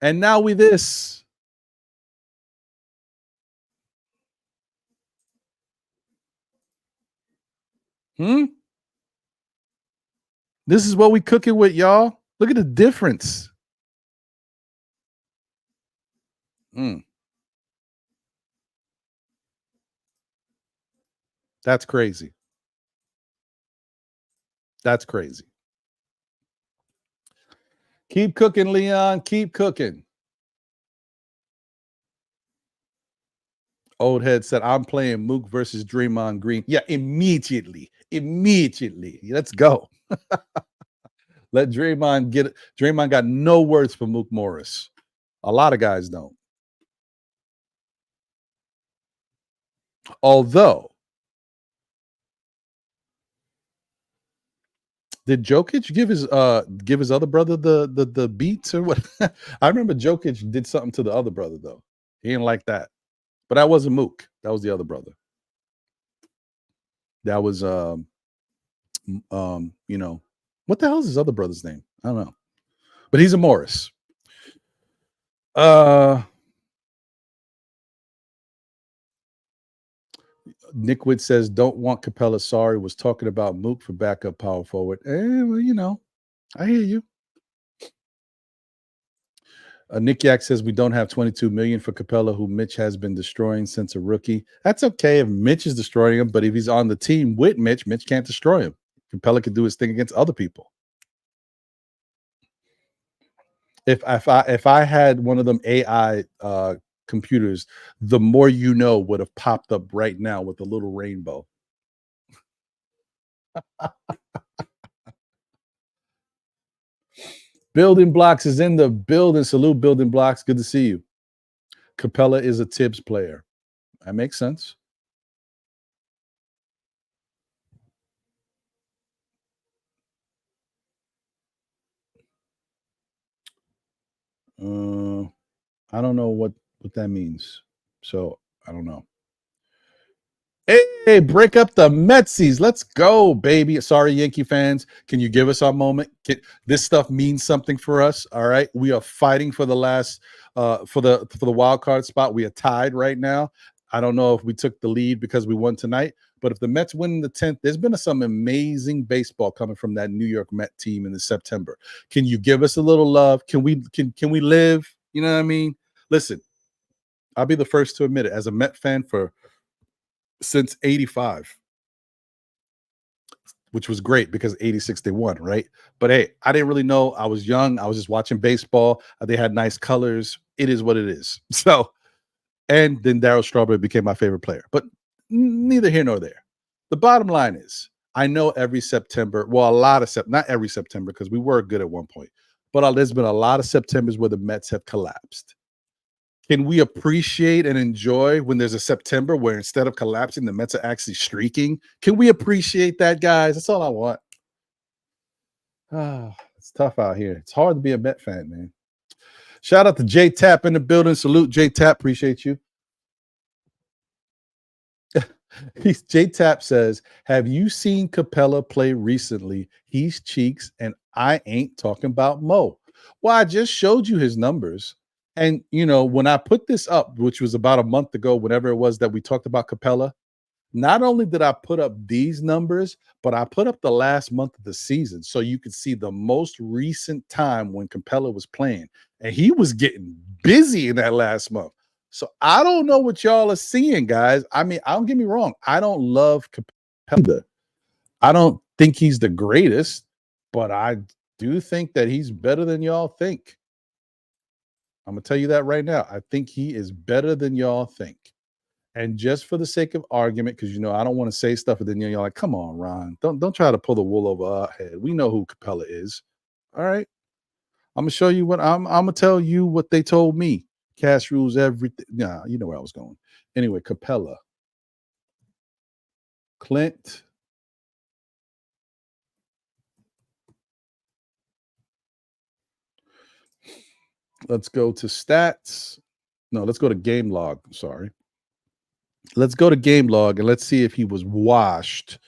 And now we this. This is what we cooking with, y'all. Look at the difference. That's crazy. That's crazy. Keep cooking, Leon. Keep cooking. Old head said, "I'm playing Mook versus Draymond Green." Yeah, immediately. Let's go. Let Draymond get it. Draymond got no words for Mook Morris. A lot of guys don't. Although, did Jokic give his other brother the beats or what? I remember Jokic did something to the other brother though. He didn't like that. But that wasn't Mook. That was the other brother. That was what the hell is his other brother's name? I don't know. But he's a Morris. Nick Wood says, "Don't want Capela. Sorry, was talking about Mook for backup power forward." Well, I hear you. Nick Yak says, "We don't have 22 million for Capela, who Mitch has been destroying since a rookie." That's okay if Mitch is destroying him, but if he's on the team with Mitch, Mitch can't destroy him. Capela can do his thing against other people. If I had one of them AI computers, the more you know would have popped up right now with a little rainbow. Building Blocks is in the building. Salute, Building Blocks. Good to see you. Capela is a Tibbs player. That makes sense. I don't know what that means. So I don't know. Hey, break up the Metsies. Let's go, baby. Sorry, Yankee fans. Can you give us our moment? This stuff means something for us. All right. We are fighting for the last for the wild card spot. We are tied right now. I don't know if we took the lead because we won tonight, But if the Mets win in the 10th, there's been some amazing baseball coming from that New York Met team in the September. Can you give us a little love? Can we live? You know what I mean? Listen, I'll be the first to admit it. As a Met fan since 85, which was great because 86 they won, right? But hey, I didn't really know. I was young. I was just watching baseball. They had nice colors. It is what it is. So, and then Darryl Strawberry became my favorite player. But neither here nor there. The bottom line is, I know every September, well, a lot of not every September, because we were good at one point, but there's been a lot of Septembers where the Mets have collapsed. Can we appreciate and enjoy when there's a September where instead of collapsing, the Mets are actually streaking? Can we appreciate that, guys? That's all I want. It's tough out here. It's hard to be a Met fan, man. Shout out to J Tap in the building. Salute, J Tap. Appreciate you. J Tap says, have you seen Capela play recently? He's cheeks, and I ain't talking about Mo. Well, I just showed you his numbers. And, when I put this up, which was about a month ago, whenever it was that we talked about Capela, not only did I put up these numbers, but I put up the last month of the season so you could see the most recent time when Capela was playing. And he was getting busy in that last month. So I don't know what y'all are seeing, guys. I mean, don't get me wrong. I don't love Capela. I don't think he's the greatest, but I do think that he's better than y'all think. I'm going to tell you that right now. I think he is better than y'all think. And just for the sake of argument, because, I don't want to say stuff, and then you're like, come on, Ron. Don't try to pull the wool over our head. We know who Capela is. All right. I'm going to show you I'm going to tell you what they told me. Cash rules everything. Nah, you know where I was going. Anyway, Capela. Clint. Let's go to stats. No, let's go to game log. Sorry. Let's go to game log and let's see if he was washed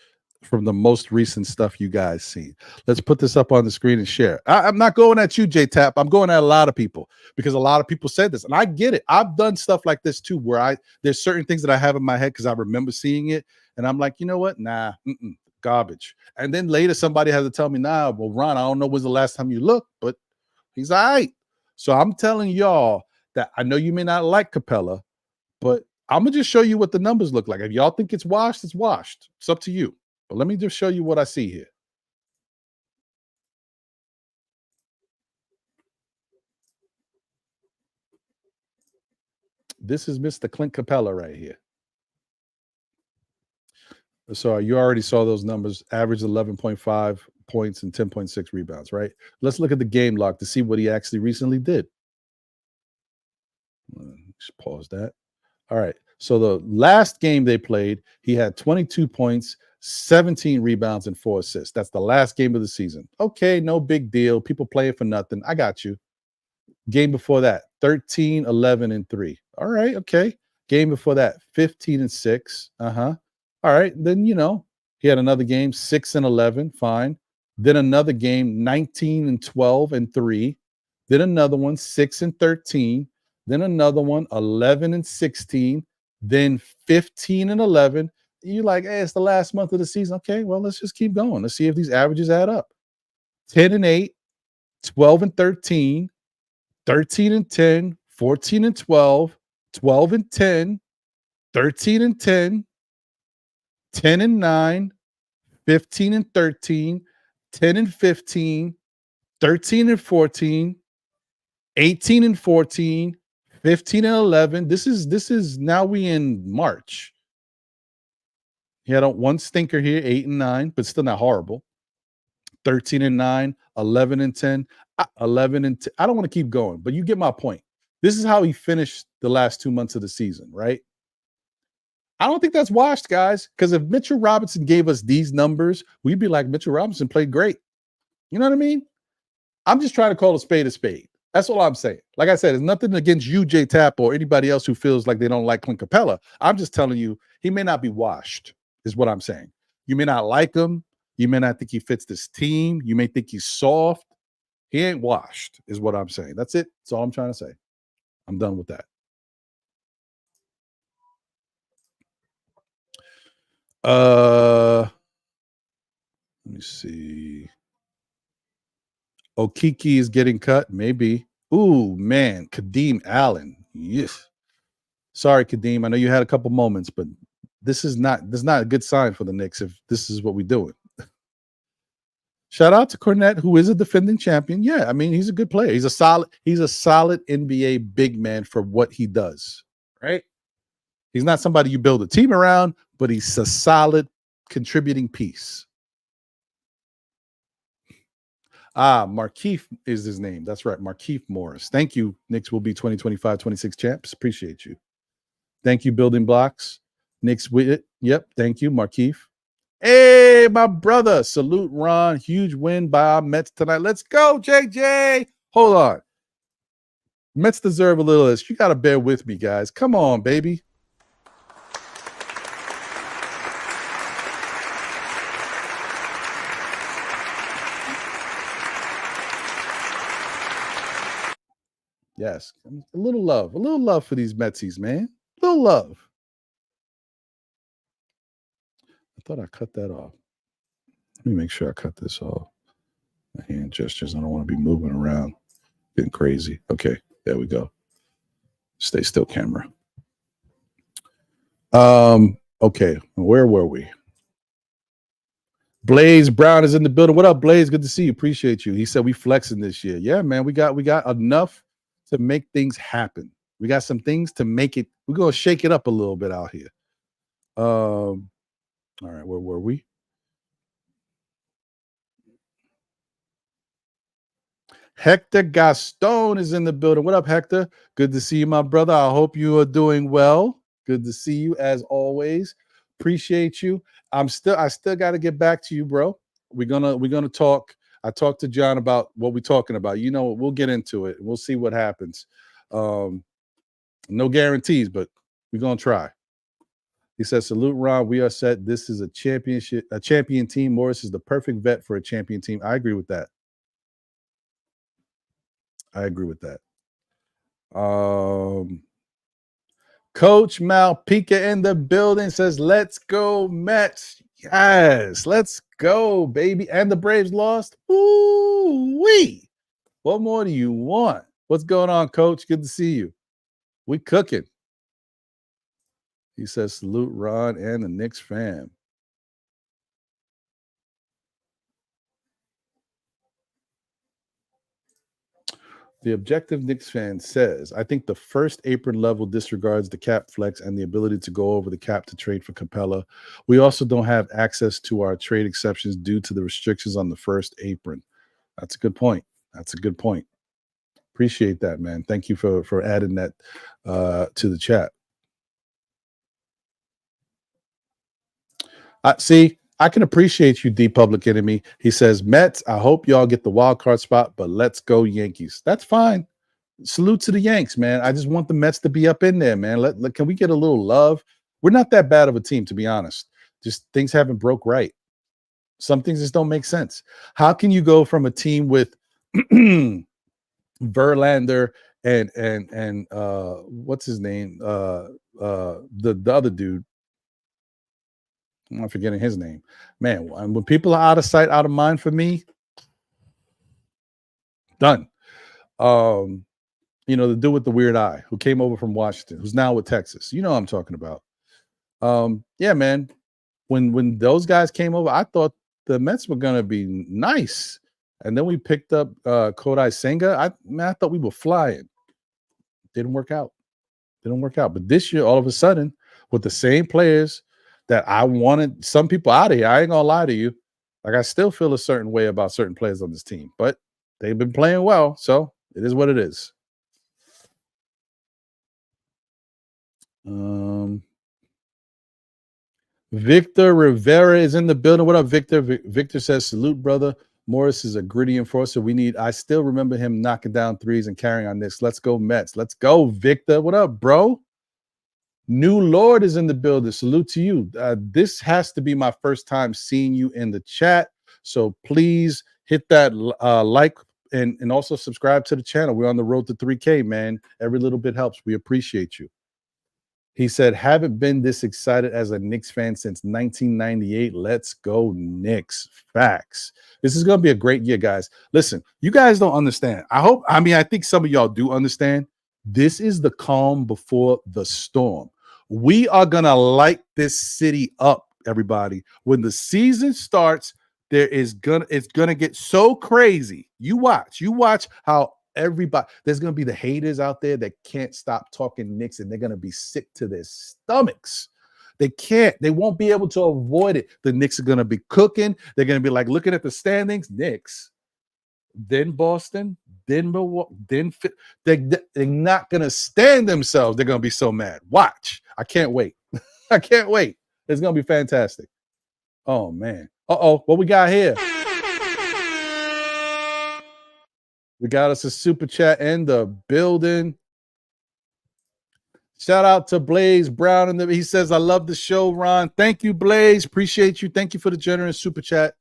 from the most recent stuff you guys see. Let's put this up on the screen and share. I'm not going at you, J-Tap. I'm going at a lot of people because a lot of people said this, and I get it. I've done stuff like this too, where there's certain things that I have in my head because I remember seeing it, and I'm like, you know what? Nah, garbage. And then later somebody has to tell me, nah, well, Ron, I don't know when's the last time you looked, but he's all right. So I'm telling y'all that I know you may not like Capela, but I'm going to just show you what the numbers look like. If y'all think it's washed, it's washed. It's up to you. But let me just show you what I see here. This is Mr. Clint Capela right here. So you already saw those numbers, average 11.5 points and 10.6 rebounds, right? Let's look at the game log to see what he actually recently did. Just pause that. All right. So the last game they played, he had 22 points, 17 rebounds, and 4 assists. That's the last game of the season. Okay, no big deal. People playing for nothing. I got you. Game before that, 13, 11, and 3. All right, okay. Game before that, 15 and 6. All right, then, he had another game, 6 and 11. Fine. Then another game, 19 and 12 and 3. Then another one, 6 and 13. Then another one, 11 and 16. Then 15 and 11. You're like, hey, it's the last month of the season. Okay, well, let's just keep going. Let's see if these averages add up. 10 and 8, 12 and 13, 13 and 10, 14 and 12, 12 and 10, 13 and 10, 10 and 9, 15 and 13, 10 and 15, 13 and 14, 18 and 14, 15 and 11. This is now we in March. He had one stinker here, 8 and 9, but still not horrible. 13 and 9, 11 and 10, 11 and 10. I don't want to keep going, but you get my point. This is how he finished the last 2 months of the season, right? I don't think that's washed, guys, because if Mitchell Robinson gave us these numbers, we'd be like, Mitchell Robinson played great. You know what I mean? I'm just trying to call a spade a spade. That's all I'm saying. Like I said, it's nothing against you, J Tap, or anybody else who feels like they don't like Clint Capela. I'm just telling you, he may not be washed, is what I'm saying. You may not like him. You may not think he fits this team. You may think he's soft. He ain't washed, is what I'm saying. That's it. That's all I'm trying to say. I'm done with that. Let me see. Okiki is getting cut, maybe. Ooh, man, Kadeem Allen. Yes. Sorry, Kadeem. I know you had a couple moments, but this is not a good sign for the Knicks if this is what we're doing. Shout out to Cornette, who is a defending champion. Yeah, I mean, he's a good player. He's a solid NBA big man for what he does, right? He's not somebody you build a team around, but he's a solid contributing piece. Markeith is his name. That's right, Markeith Morris. Thank you. Knicks will be 2025-26 champs. Appreciate you. Thank you, Building Blocks. Knicks with it. Yep, thank you, Markeith. Hey, my brother. Salute, Ron. Huge win by our Mets tonight. Let's go, JJ. Hold on. Mets deserve a little of this. You got to bear with me, guys. Come on, baby. Yes, a little love for these Metsies, man. A little love. I thought I cut that off. Let me make sure I cut this off. My hand gestures. I don't want to be moving around, getting crazy. Okay, there we go. Stay still, camera. Okay, where were we? Blaze Brown is in the building. What up, Blaze? Good to see you. Appreciate you. He said we flexing this year. Yeah, man, we got enough to make things happen. We got some things to make it. We're gonna shake it up a little bit out here. All right, where were we? Hector Gaston is in the building. What up, Hector? Good to see you, my brother. I hope you are doing well. Good to see you as always. Appreciate you. I still got to get back to you, bro. We're gonna talk. I talked to John about what we're talking about. You know, we'll get into it. We'll see what happens. No guarantees, but we're gonna try. He says, salute, Ron. We are set. This is a champion team. Morris is the perfect vet for a champion team. I agree with that. Coach Malpica in the building says, let's go, Mets. Yes, let's go, baby. And the Braves lost. Ooh-wee. What more do you want? What's going on, Coach? Good to see you. We cooking. He says, salute, Ron and the Knicks fam. The objective Knicks fan says, I think the first apron level disregards the cap flex and the ability to go over the cap to trade for Capela. We also don't have access to our trade exceptions due to the restrictions on the first apron. That's a good point. Appreciate that, man. Thank you for adding that to the chat. See, I can appreciate you, D Public Enemy. He says, Mets, I hope y'all get the wild card spot, but let's go Yankees. That's fine. Salute to the Yanks, man. I just want the Mets to be up in there, man. Can we get a little love? We're not that bad of a team, to be honest. Just things haven't broke right. Some things just don't make sense. How can you go from a team with Verlander and what's his name? The other dude. I'm forgetting his name. Man, when people are out of sight, out of mind for me, done. You know, the dude with the weird eye who came over from Washington, who's now with Texas. You know what I'm talking about. Yeah, man. When those guys came over, I thought the Mets were gonna be nice. And then we picked up Kodai Senga. I thought we were flying. Didn't work out. But this year, all of a sudden, with the same players that I wanted some people out of here. I ain't gonna lie to you. Like, I still feel a certain way about certain players on this team, but they've been playing well, so it is what it is. Victor Rivera is in the building. What up, Victor? Victor says, salute, brother. Morris is a gritty enforcer. I still remember him knocking down threes and carrying on this. Let's go, Mets. Let's go, Victor. What up, bro? New Lord is in the building. Salute to you. This has to be my first time seeing you in the chat. So please hit that like and also subscribe to the channel. We're on the road to 3K, man. Every little bit helps. We appreciate you. He said, haven't been this excited as a Knicks fan since 1998. Let's go Knicks. Facts. This is going to be a great year, guys. Listen, you guys don't understand. I think some of y'all do understand. This is the calm before the storm. We are going to light this city up, everybody. When the season starts, it's gonna get so crazy. You watch how there's gonna be the haters out there that can't stop talking Knicks, and they're gonna be sick to their stomachs. They won't be able to avoid it. The Knicks are gonna be cooking. They're gonna be like looking at the standings, Knicks, then Boston, then Milwaukee, then they're not gonna stand themselves. They're gonna be so mad. Watch. I can't wait. I can't wait. It's gonna be fantastic. Oh man. What we got here? We got us a super chat in the building. Shout out to Blaze Brown. He says, I love the show, Ron. Thank you, Blaze. Appreciate you. Thank you for the generous super chat.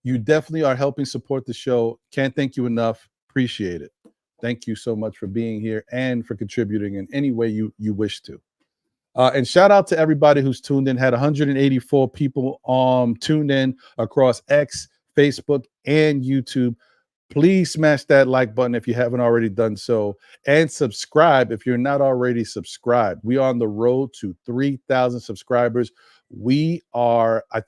You definitely are helping support the show. Can't thank you enough. Appreciate it. Thank you so much for being here and for contributing in any way you wish to. And shout out to everybody who's tuned in. Had 184 people tuned in across X, Facebook, and YouTube. Please smash that like button if you haven't already done so, and subscribe if you're not already subscribed. We are on the road to 3,000 subscribers. I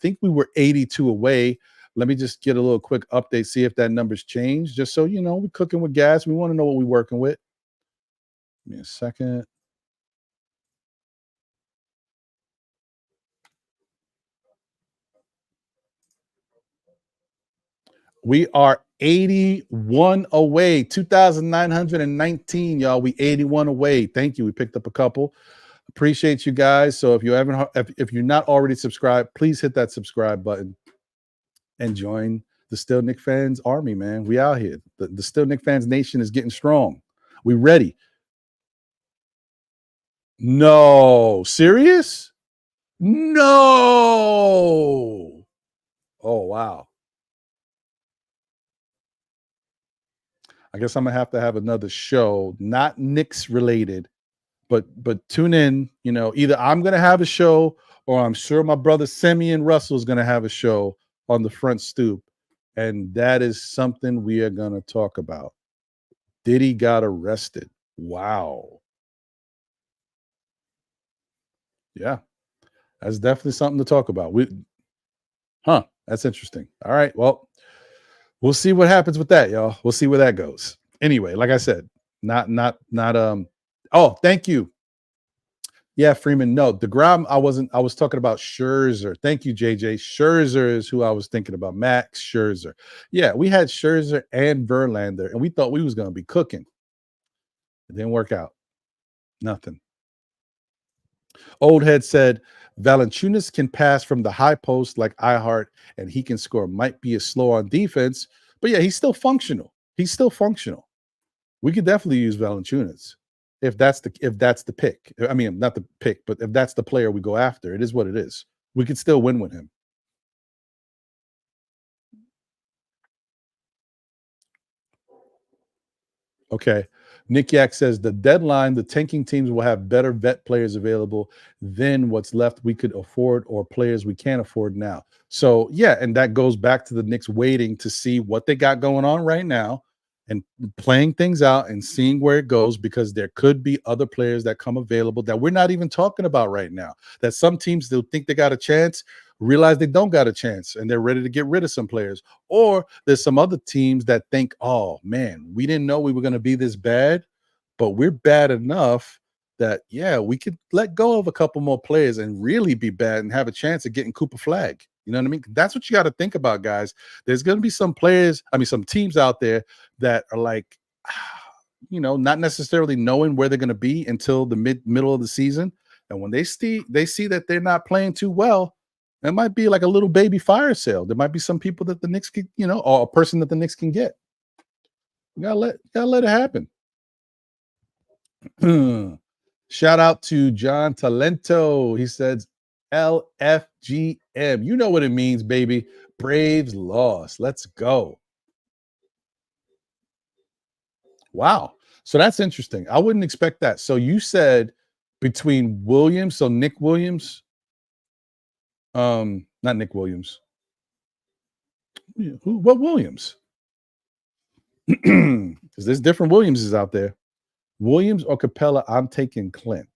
think we were 82 away. Let me just get a little quick update, see if that number's changed, just so you know we're cooking with gas. We want to know what we're working with. Give me a second. We are 81 away, 2,919, y'all. We 81 away. Thank you. We picked up a couple. Appreciate you guys. So if you're not already subscribed, please hit that subscribe button and join the Still Knick Fans Army, man. We out here. The Still Knick Fans Nation is getting strong. We ready. No. Serious? No. Oh, wow. I guess I'm gonna have to have another show, not Knicks related, but tune in. You know, either I'm gonna have a show, or I'm sure my brother Simeon Russell is gonna have a show on the front stoop, and that is something we are gonna talk about. Diddy got arrested. Wow. Yeah, that's definitely something to talk about. That's interesting. All right, well, we'll see what happens with that, y'all. We'll see where that goes. Anyway, like I said, not oh, thank you. Yeah, Freeman. No, DeGrom, I was talking about Scherzer. Thank you, JJ. Scherzer is who I was thinking about. Max Scherzer. Yeah, we had Scherzer and Verlander, and we thought we was gonna be cooking. It didn't work out. Nothing. Old Head said Valanciunas can pass from the high post like iHeart, and he can score. Might be a slow on defense, but yeah, he's still functional. We could definitely use Valanciunas if that's the pick. I mean, not the pick, but if that's the player we go after, it is what it is. We could still win with him. Okay. Nick Yak says the deadline, the tanking teams will have better vet players available than what's left we could afford or players we can't afford now. So, yeah, and that goes back to the Knicks waiting to see what they got going on right now and playing things out and seeing where it goes, because there could be other players that come available that we're not even talking about right now, that some teams still think they got a chance, realize they don't got a chance, and they're ready to get rid of some players. Or there's some other teams that think, oh man, we didn't know we were going to be this bad, but we're bad enough that, yeah, we could let go of a couple more players and really be bad and have a chance of getting Cooper Flag. You know what I mean? That's what you got to think about, guys. There's going to be some teams out there that are like, not necessarily knowing where they're going to be until the middle of the season. And when they see that they're not playing too well, it might be like a little baby fire sale. There might be some people that the Knicks can, or a person that the Knicks can get. You gotta let it happen. Shout out to John Talento. He says LFGM. You know what it means, baby. Braves lost. Let's go. Wow. So that's interesting. I wouldn't expect that. So you said between Williams, so Nick Williams, not Nick Williams. What Williams? Because there's different Williamses out there. Williams or Capela, I'm taking Clint.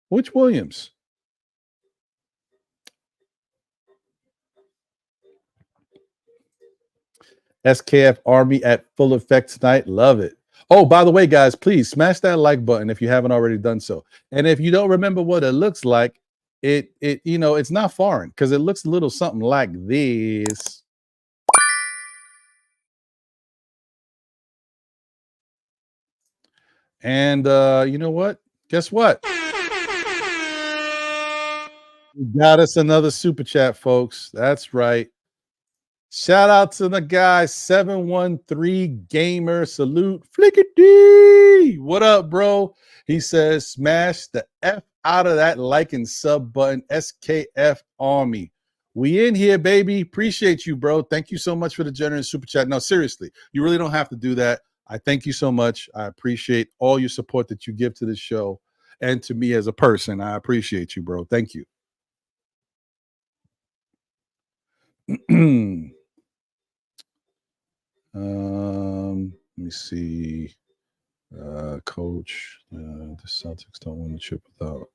Which Williams? SKF Army at full effect tonight. Love it. Oh, by the way, guys, please smash that like button if you haven't already done so. And if you don't remember what it looks like, it's not foreign because it looks a little something like this. And you know what? Guess what? We got us another super chat, folks. That's right. Shout out to the guy 713 Gamer. Salute. Flickety. What up, bro? He says, smash the F out of that like and sub button. SKF Army. We in here, baby. Appreciate you, bro. Thank you so much for the generous super chat. No, seriously, you really don't have to do that. I thank you so much. I appreciate all your support that you give to this show and to me as a person. I appreciate you, bro. Thank you. Let me see. Coach, the Celtics don't win the chip without.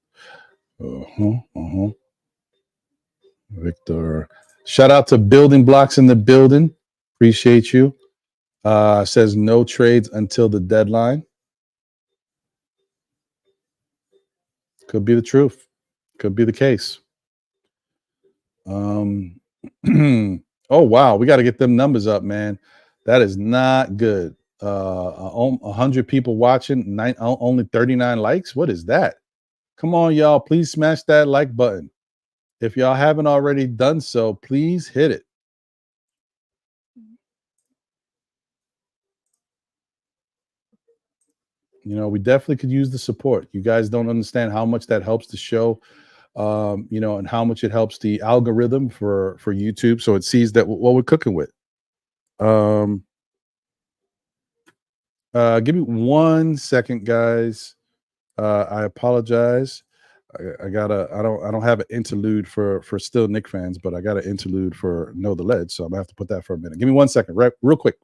Victor. Shout out to Building Blocks in the building. Appreciate you. Says no trades until the deadline. Could be the truth. Could be the case. Oh, wow. We got to get them numbers up, man. That is not good. 100 people watching, only 39 likes. What is that? Come on, y'all. Please smash that like button. If y'all haven't already done so, please hit it. We definitely could use the support. You guys don't understand how much that helps the show. And how much it helps the algorithm for YouTube, so it sees that what we're cooking with. Give me 1 second, guys. I apologize. I don't have an interlude for Still Nick fans, but I got an interlude for Know the Ledge, so I'm gonna have to put that for a minute. Give me 1 second, right? Real quick.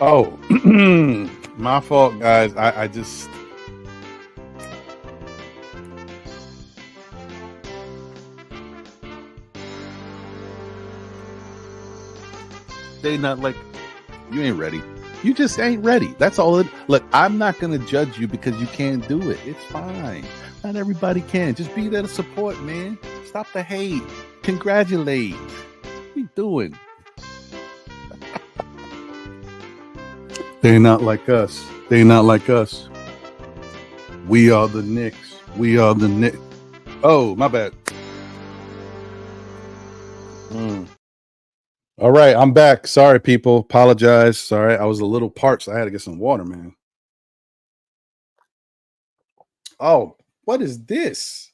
Oh, my fault, guys. I just. They not like, you ain't ready. You just ain't ready. That's all. Look, I'm not going to judge you because you can't do it. It's fine. Not everybody can. Just be there to support, man. Stop the hate. Congratulate. What are you doing? They're not like us. They're not like us. We are the Knicks. We are the Knicks. Oh, my bad. All right, I'm back. Sorry, people. Apologize. Sorry, I was a little parched. I had to get some water, man. Oh, what is this?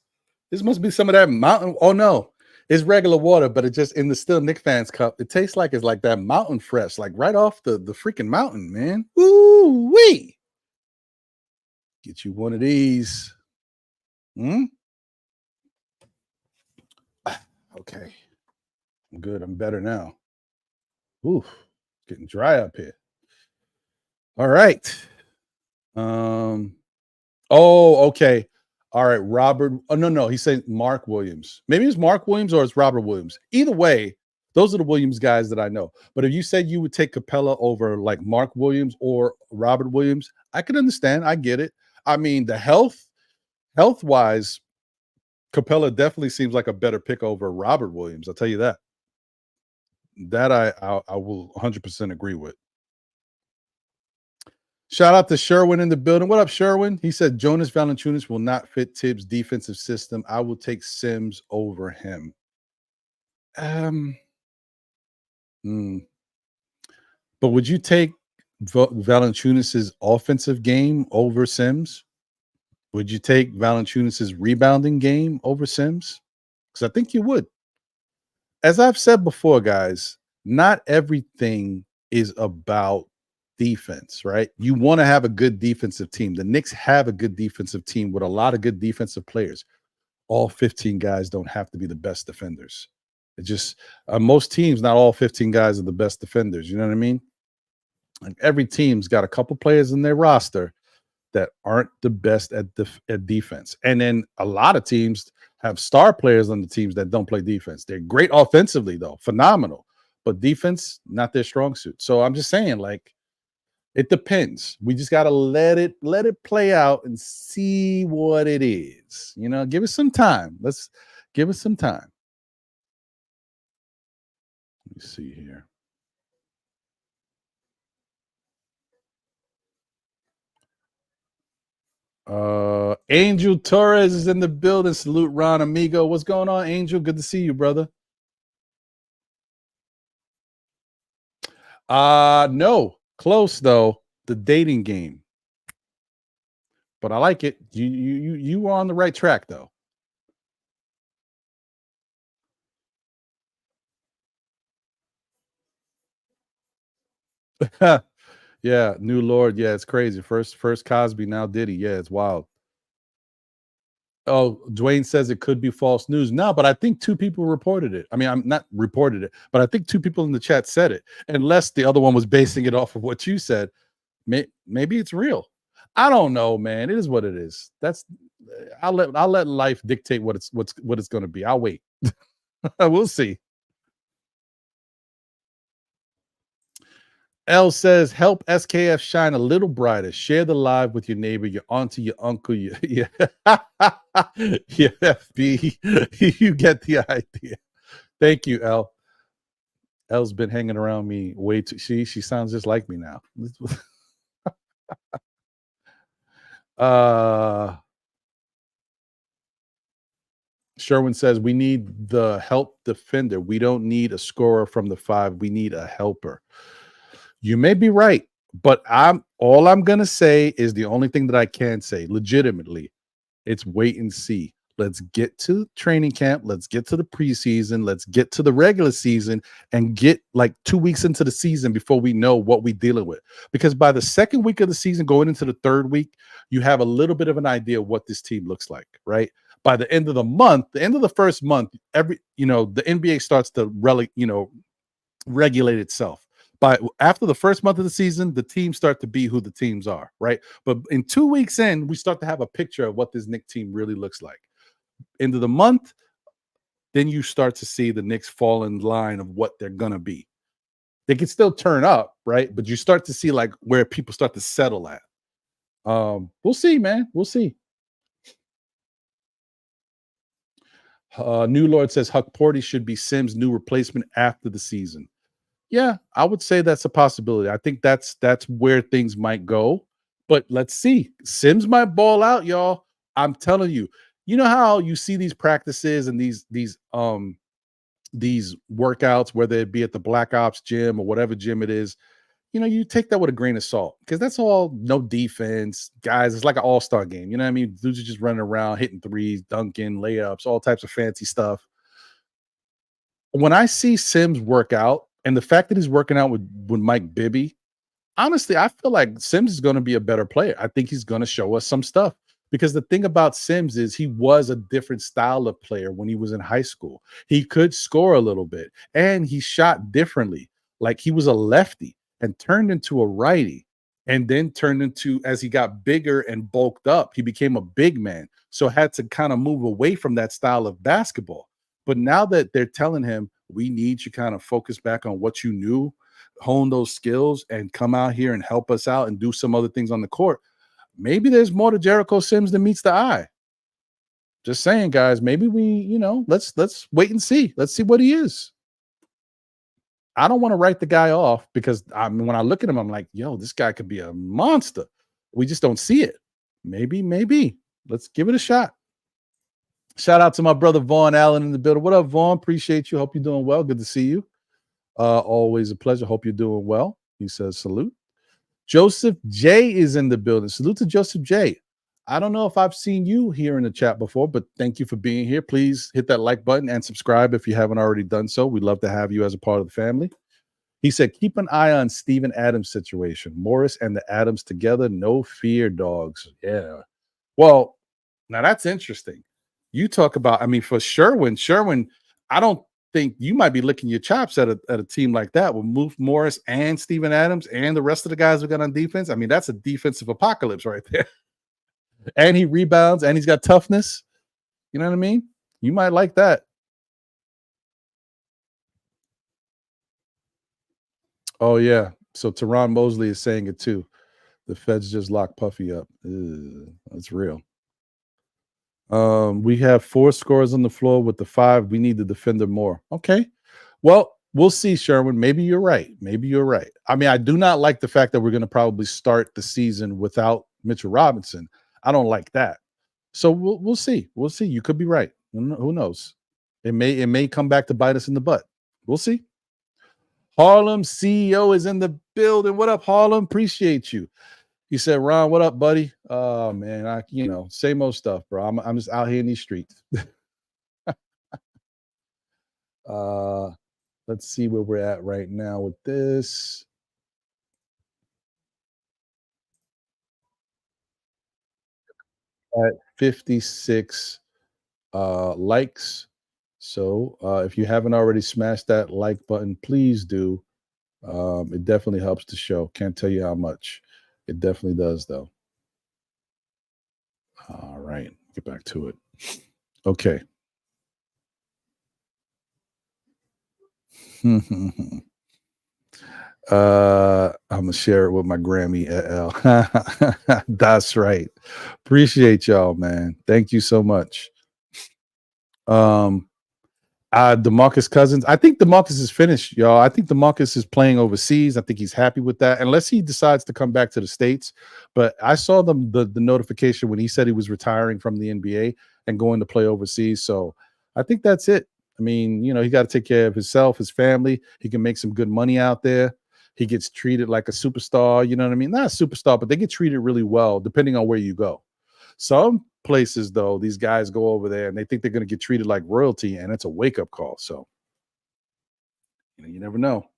This must be some of that mountain. Oh, no. It's regular water, but it's just in the Still Nick fans cup. It tastes like it's like that mountain fresh, like right off the freaking mountain, man. Ooh wee! Get you one of these. Okay, I'm good. I'm better now. Ooh, it's getting dry up here. All right. Oh, okay. All right, Robert. Oh, no. He said Mark Williams. Maybe it's Mark Williams or it's Robert Williams. Either way, those are the Williams guys that I know. But if you said you would take Capela over like Mark Williams or Robert Williams, I can understand. I get it. I mean, the health-wise, Capela definitely seems like a better pick over Robert Williams. I'll tell you that. That I will 100% agree with. Shout out to Sherwin in the building. What up, Sherwin? He said Jonas Valanciunas will not fit Tibbs' defensive system. I will take Sims over him. But would you take Valanciunas' offensive game over Sims? Would you take Valanciunas' rebounding game over Sims? Because I think you would. As I've said before, guys, not everything is about defense, right? You want to have a good defensive team. The Knicks have a good defensive team with a lot of good defensive players. All 15 guys don't have to be the best defenders. It just most teams, not all 15 guys are the best defenders. You know what I mean? Like every team's got a couple players in their roster that aren't the best at defense. And then a lot of teams have star players on the teams that don't play defense. They're great offensively, though, phenomenal, but defense, not their strong suit. So I'm just saying, like, it depends. We just got to let it play out and see what it is. You know, give it some time. Let's give it some time. Let me see here. Angel Torres is in the building. Salute, Ron Amigo. What's going on, Angel? Good to see you, brother. No, close though. The dating game, but I like it. You were on the right track though. Yeah, new Lord. Yeah, it's crazy. First Cosby, now Diddy. Yeah, it's wild. Oh, Dwayne says it could be false news. No, but I think two people reported it. I mean, I'm not reported it, but I think two people in the chat said it. Unless the other one was basing it off of what you said. Maybe it's real. I don't know, man. It is what it is. That's I'll let life dictate what it's going to be. I'll wait. We'll see. L says, help SKF shine a little brighter. Share the live with your neighbor, your auntie, your uncle, your FB. You get the idea. Thank you, L. L's been hanging around me way too. She sounds just like me now. Sherwin says we need the help defender. We don't need a scorer from the 5. We need a helper. You may be right, but all I'm gonna say is the only thing that I can say legitimately. It's wait and see. Let's get to training camp. Let's get to the preseason. Let's get to the regular season and get like 2 weeks into the season before we know what we're dealing with. Because by the second week of the season, going into the third week, you have a little bit of an idea of what this team looks like, right? By the end of the month, the end of the first month, the NBA starts to regulate itself. But after the first month of the season, the teams start to be who the teams are, right? But in 2 weeks in, we start to have a picture of what this Knicks team really looks like. End of the month, then you start to see the Knicks fall in line of what they're gonna be. They can still turn up, right? But you start to see like where people start to settle at. We'll see, man. We'll see. New Lord says Huck Porty should be Sims' new replacement after the season. Yeah, I would say that's a possibility. I think that's where things might go. But let's see. Sims might ball out, y'all. I'm telling you. You know how you see these practices and these workouts, whether it be at the Black Ops gym or whatever gym it is, you take that with a grain of salt because that's all no defense, guys. It's like an all-star game. You know what I mean? Dudes are just running around, hitting threes, dunking, layups, all types of fancy stuff. When I see Sims work out, and the fact that he's working out with Mike Bibby, honestly, I feel like Sims is going to be a better player. I think he's going to show us some stuff. Because the thing about Sims is he was a different style of player when he was in high school. He could score a little bit, and he shot differently. Like he was a lefty and turned into a righty, and then turned into, as he got bigger and bulked up, he became a big man. So had to kind of move away from that style of basketball. But now that they're telling him, we need you kind of focus back on what you knew, hone those skills, and come out here and help us out and do some other things on the court. Maybe there's more to Jericho Sims than meets the eye. Just saying, guys, maybe let's wait and see. Let's see what he is. I don't want to write the guy off because when I look at him, I'm like, yo, this guy could be a monster. We just don't see it. Maybe. Let's give it a shot. Shout out to my brother Vaughn Allen in the building. What up, Vaughn? Appreciate you. Hope you're doing well. Good to see you. Always a pleasure. Hope you're doing well. He says salute. Joseph J is in the building. Salute to Joseph J. I don't know if I've seen you here in the chat before, but thank you for being here. Please hit that like button and subscribe if you haven't already done so. We'd love to have you as a part of the family. He said, keep an eye on Steven Adams' situation. Morris and the Adams together, no fear, dogs. Yeah. Well, now that's interesting. You talk about, I mean, for Sherwin, I don't think you might be licking your chops at a team like that with Moof Morris and Steven Adams and the rest of the guys we got on defense. I mean, that's a defensive apocalypse right there. And he rebounds and he's got toughness. You know what I mean? You might like that. Oh, yeah. So Teron Mosley is saying it too. The feds just locked Puffy up. Ew, that's real. We have 4 scorers on the floor with the 5. We need the defender more. Okay. Well, we'll see, Sherwin. Maybe you're right. I mean, I do not like the fact that we're going to probably start the season without Mitchell Robinson. I don't like that. So we'll see. We'll see. You could be right. Who knows? It may come back to bite us in the butt. We'll see. Harlem CEO is in the building. What up, Harlem? Appreciate you. He said, Ron, what up, buddy? Oh, man, same old stuff, bro. I'm just out here in these streets. Let's see where we're at right now with this. At 56 likes. So if you haven't already smashed that like button, please do. It definitely helps the show. Can't tell you how much. It definitely does, though. All right, get back to it. Okay. I'm gonna share it with my Grammy LL. That's right. Appreciate y'all, man. Thank you so much. DeMarcus Cousins. I think DeMarcus is finished, y'all. I think DeMarcus is playing overseas. I think he's happy with that, unless he decides to come back to the States. But I saw the notification when he said he was retiring from the NBA and going to play overseas. So I think that's it. I mean, he got to take care of himself, his family. He can make some good money out there. He gets treated like a superstar. You know what I mean? Not a superstar, but they get treated really well depending on where you go. Some places, though, these guys go over there and they think they're going to get treated like royalty, and it's a wake-up call. So, you never know.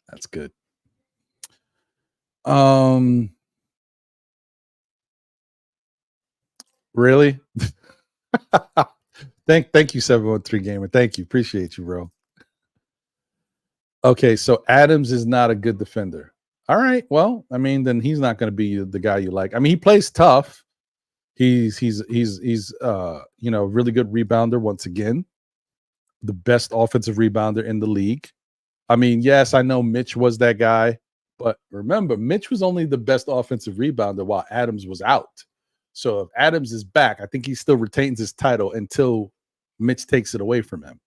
That's good. Really? Thank you, 713 Gamer. Thank you. Appreciate you, bro. Okay, so Adams is not a good defender. All right. Well, I mean, then he's not going to be the guy you like. I mean, he plays tough. He's really good rebounder once again. The best offensive rebounder in the league. I mean, yes, I know Mitch was that guy, but remember, Mitch was only the best offensive rebounder while Adams was out. So if Adams is back, I think he still retains his title until Mitch takes it away from him.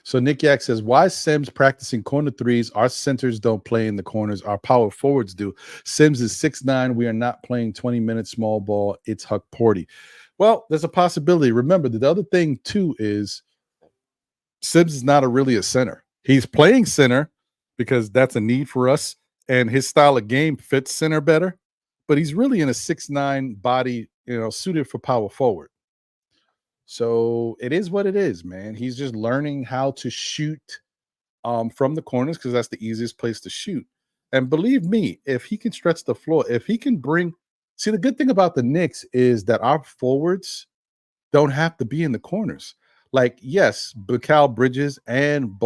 So Nick Yak says, why is Sims practicing corner threes? Our centers don't play in the corners. Our power forwards do. Sims is 6'9". We are not playing 20 minutes small ball. It's Huck Porty. Well, there's a possibility. Remember, the other thing, too, is Sims is not really a center. He's playing center because that's a need for us, and his style of game fits center better. But he's really in a 6'9" body, suited for power forward. So it is what it is, man. He's just learning how to shoot from the corners because that's the easiest place to shoot. And believe me, if he can stretch the floor, if he can see, the good thing about the Knicks is that our forwards don't have to be in the corners. Like, yes, Mikal Bridges and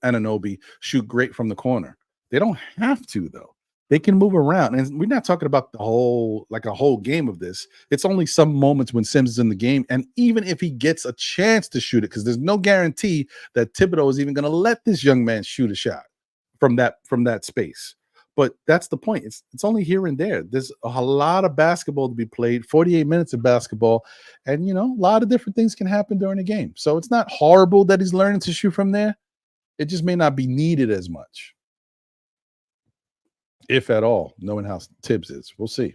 Anunoby shoot great from the corner. They don't have to, though. They can move around, and we're not talking about a whole game of this. It's only some moments when Sims is in the game, and even if he gets a chance to shoot it, because there's no guarantee that Thibodeau is even going to let this young man shoot a shot from that space. But that's the point. It's only here and there. There's a lot of basketball to be played, 48 minutes of basketball, and a lot of different things can happen during a game. So it's not horrible that he's learning to shoot from there. It just may not be needed as much, if at all, knowing how Tibbs is. We'll see.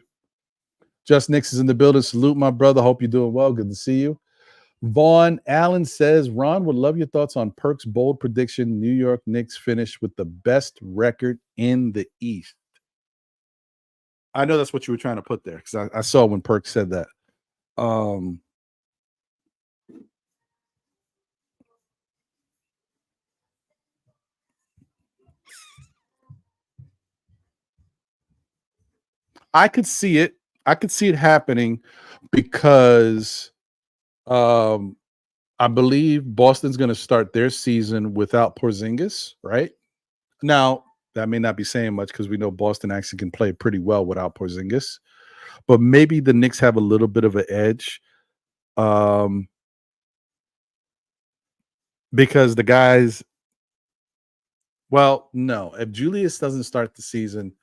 Just Knicks is in the building. Salute, my brother. Hope you're doing well. Good to see you. Vaughn Allen says, Ron would love your thoughts on Perk's bold prediction. New York Knicks finish with the best record in the East. I know that's what you were trying to put there because I saw when Perk said that. I could see it. I could see it happening because I believe Boston's going to start their season without Porzingis, right? Now, that may not be saying much because we know Boston actually can play pretty well without Porzingis, but maybe the Knicks have a little bit of an edge because the guys, well, no, if Julius doesn't start the season,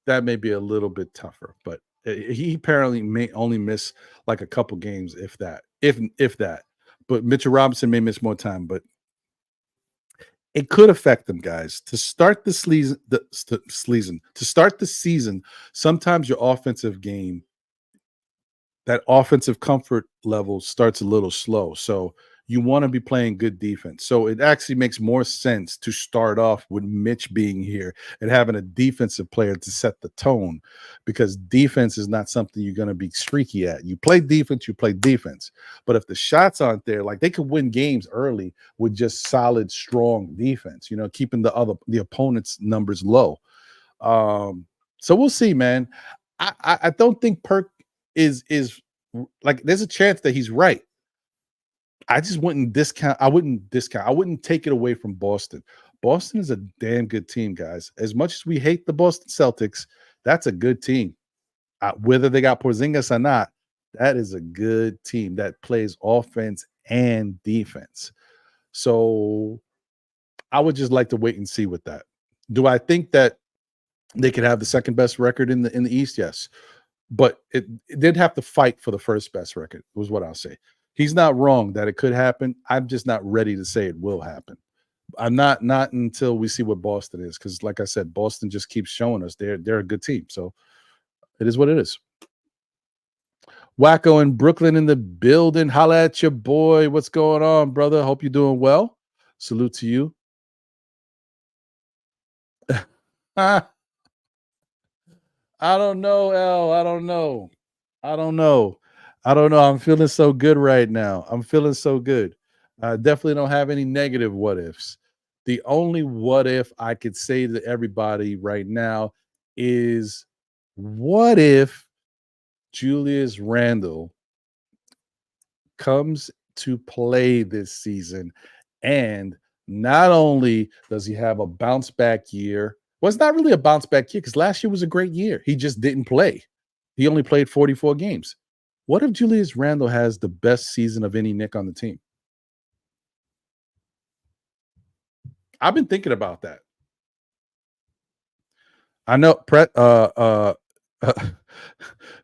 that may be a little bit tougher, but he apparently may only miss like a couple games, if that, if that. But Mitchell Robinson may miss more time, but it could affect them, guys. To start the season, sometimes your offensive game, that offensive comfort level starts a little slow. So you want to be playing good defense. So it actually makes more sense to start off with Mitch being here and having a defensive player to set the tone, because defense is not something you're going to be streaky at. You play defense, you play defense. But if the shots aren't there, like they could win games early with just solid, strong defense, keeping the opponent's numbers low. So we'll see, man. I don't think Perk is like, there's a chance that he's right. I just wouldn't discount. I wouldn't take it away from Boston. Boston is a damn good team, guys. As much as we hate the Boston Celtics, that's a good team. Whether they got Porzingis or not, that is a good team that plays offense and defense. So I would just like to wait and see with that. Do I think that they could have the second best record in the East? Yes. But it did have to fight for the first best record, was what I'll say. He's not wrong that it could happen. I'm just not ready to say it will happen. I'm not until we see what Boston is, because like I said, Boston just keeps showing us they're a good team. So it is what it is. Wacko in Brooklyn in the building. Holla at your boy. What's going on, brother? Hope you're doing well. Salute to you. I don't know, L. I don't know. I'm feeling so good right now. I'm feeling so good. I definitely don't have any negative what ifs. The only what if I could say to everybody right now is, what if Julius Randle comes to play this season, and not only does he have a bounce back year, well, it's not really a bounce back year because last year was a great year. He just didn't play. He only played 44 games. What if Julius Randle has the best season of any Knick on the team? I've been thinking about that. I know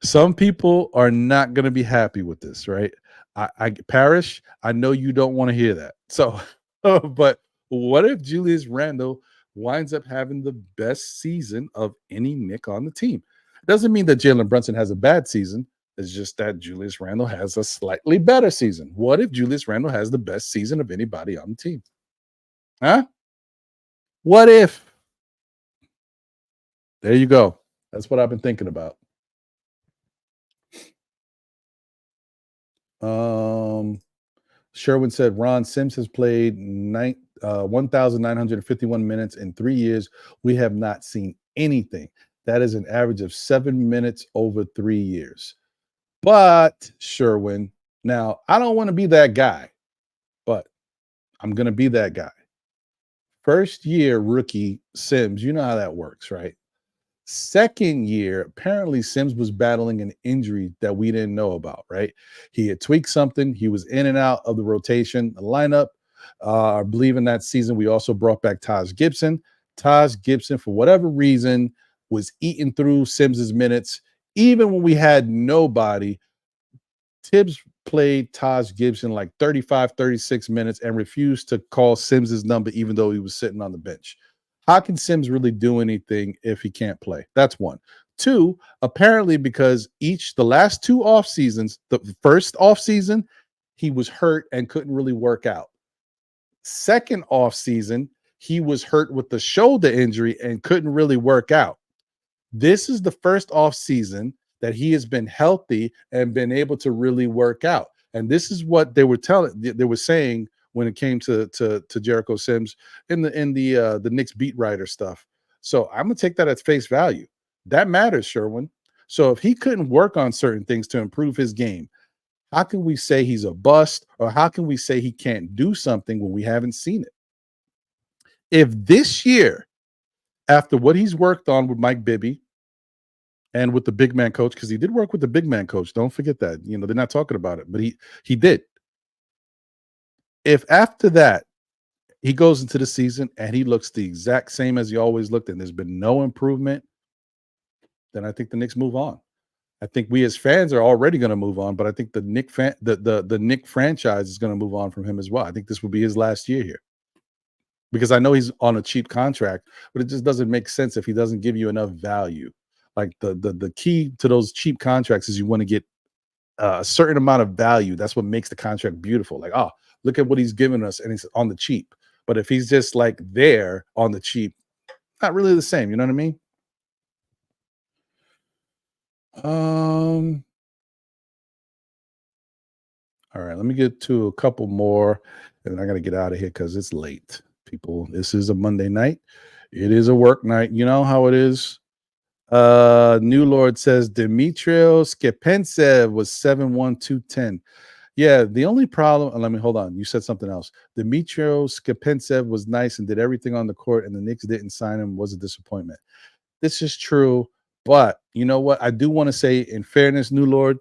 some people are not going to be happy with this, right? Parrish, I know you don't want to hear that. So, but what if Julius Randle winds up having the best season of any Knick on the team? Doesn't mean that Jalen Brunson has a bad season. It's just that Julius Randle has a slightly better season. What if Julius Randle has the best season of anybody on the team? Huh? What if? There you go. That's what I've been thinking about. Sherwin said Ron Sims has played 1,951 minutes in 3 years. We have not seen anything. That is an average of 7 minutes over 3 years. But Sherwin, now I don't want to be that guy, but I'm going to be that guy. First year rookie Sims, you know how that works, right? Second year, apparently Sims was battling an injury that we didn't know about, right? He had tweaked something. He was in and out of the rotation, the lineup. I believe in that season, we also brought back Taj Gibson. Taj Gibson, for whatever reason, was eating through Sims's minutes. Even when we had nobody, Tibbs played Taj Gibson like 35, 36 minutes and refused to call Sims's number, even though he was sitting on the bench. How can Sims really do anything if he can't play? That's one. Two, apparently because the last two off seasons, the first off season he was hurt and couldn't really work out. Second off season, he was hurt with the shoulder injury and couldn't really work out. This is the first off season that he has been healthy and been able to really work out. And this is what they were saying when it came to Jericho Sims in the Knicks beat writer stuff. So I'm gonna take that at face value. That matters, Sherwin. So if he couldn't work on certain things to improve his game, how can we say he's a bust, or how can we say he can't do something when we haven't seen it? If this year, after what he's worked on with Mike Bibby and with the big man coach, because he did work with the big man coach, don't forget that. You know, they're not talking about it, but he did. If after that he goes into the season and he looks the exact same as he always looked, and there's been no improvement, then I think the Knicks move on. I think we as fans are already going to move on, but I think the Knick franchise is going to move on from him as well. I think this will be his last year here, because I know he's on a cheap contract, but it just doesn't make sense if he doesn't give you enough value. Like the key to those cheap contracts is you want to get a certain amount of value. That's what makes the contract beautiful. Like, oh, look at what he's given us, and it's on the cheap. But if he's just like there on the cheap, not really the same. You know what I mean? All right, let me get to a couple more, and I got to get out of here because it's late. People, this is a Monday night. It is a work night. You know how it is. New Lord says Dimitrios Kepensev was 7'1", 210. Yeah, the only problem, let me hold on. You said something else. Dimitrios Kepensev was nice and did everything on the court, and the Knicks didn't sign him. Was a disappointment. This is true, but you know what? I do want to say, in fairness, New Lord,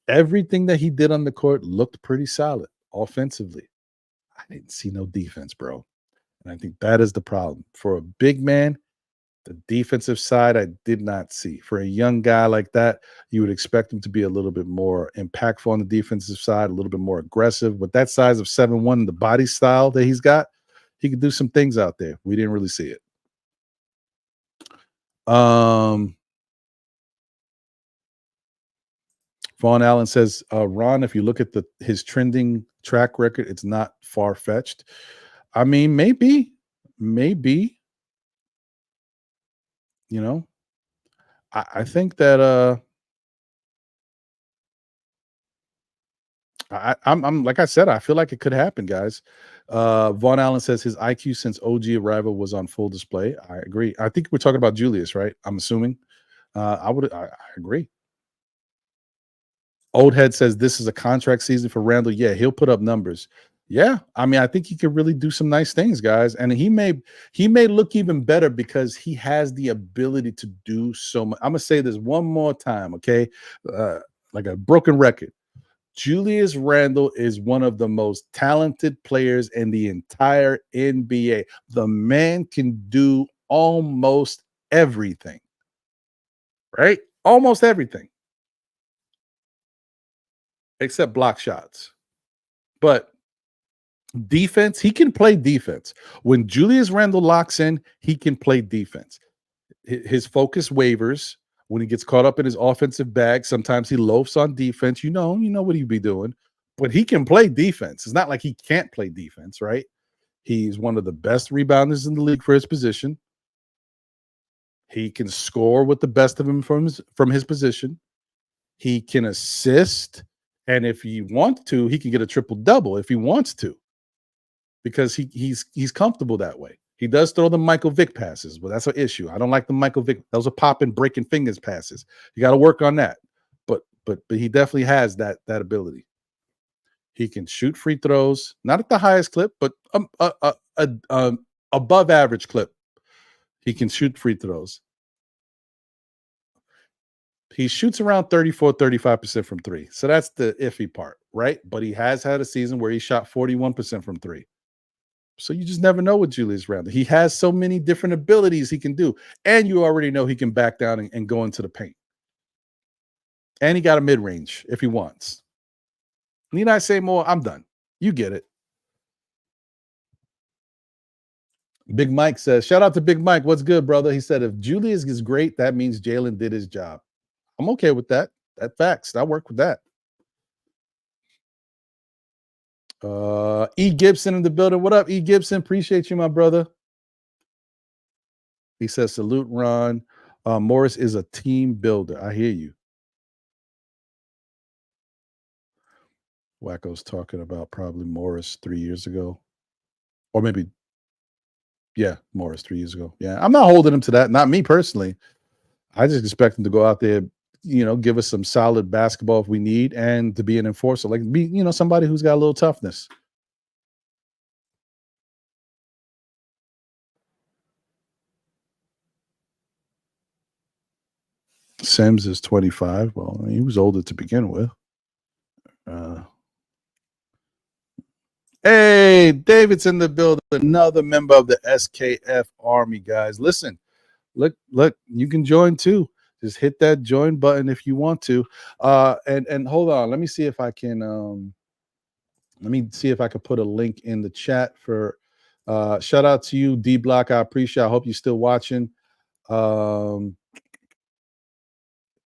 everything that he did on the court looked pretty solid offensively. I didn't see no defense, bro. And I think that is the problem. For a big man, the defensive side, I did not see. For a young guy like that, you would expect him to be a little bit more impactful on the defensive side, a little bit more aggressive. With that size of 7'1", and the body style that he's got, he could do some things out there. We didn't really see it. Vaughn Allen says, Ron, if you look at his trending track record, it's not far-fetched. I mean, maybe, you know, I think that I'm like I said, I feel like it could happen, guys. Vaughn Allen says his IQ since OG arrival was on full display. I agree. I think we're talking about Julius, right? I'm assuming. I agree. Old Head says this is a contract season for Randall. Yeah, he'll put up numbers. Yeah, I mean, I think he could really do some nice things, guys. And he may look even better because he has the ability to do so much. I'm gonna say this one more time, okay? Like a broken record. Julius Randle is one of the most talented players in the entire NBA. The man can do almost everything, right? Almost everything. Except block shots. But defense, he can play defense. When Julius Randle locks in, he can play defense. His focus wavers when he gets caught up in his offensive bag. Sometimes he loafs on defense. You know what he'd be doing. But he can play defense. It's not like he can't play defense, right? He's one of the best rebounders in the league for his position. He can score with the best of him from his position. He can assist. And if he wants to, he can get a triple-double if he wants to, because he's comfortable that way. He does throw the Michael Vick passes, but that's an issue. I don't like the Michael Vick. Those are popping, breaking fingers passes. You got to work on that. But he definitely has that ability. He can shoot free throws, not at the highest clip, but above average clip. He can shoot free throws. He shoots around 34-35% from three. So that's the iffy part, right? But he has had a season where he shot 41% from three. So you just never know with Julius Randle. He has so many different abilities he can do. And you already know he can back down and go into the paint. And he got a mid-range if he wants. Need I say more? I'm done. You get it. Big Mike says, shout out to Big Mike. What's good, brother? He said, if Julius is great, that means Jalen did his job. I'm okay with that. That facts. I work with that. E. Gibson in the building. What up, E. Gibson? Appreciate you, my brother. He says, salute, Ron. Morris is a team builder. I hear you. Wacko's talking about probably Morris 3 years ago. Or maybe, yeah, Morris 3 years ago. Yeah, I'm not holding him to that. Not me personally. I just expect him to go out there, give us some solid basketball if we need, and to be an enforcer, like be, somebody who's got a little toughness. Sims is 25. Well, he was older to begin with. Hey, David's in the building. Another member of the SKF Army, guys. Listen, look, you can join too. Just hit that join button if you want to. And hold on, let me see if I can put a link in the chat for shout out to you, D Block. I appreciate it. I hope you're still watching.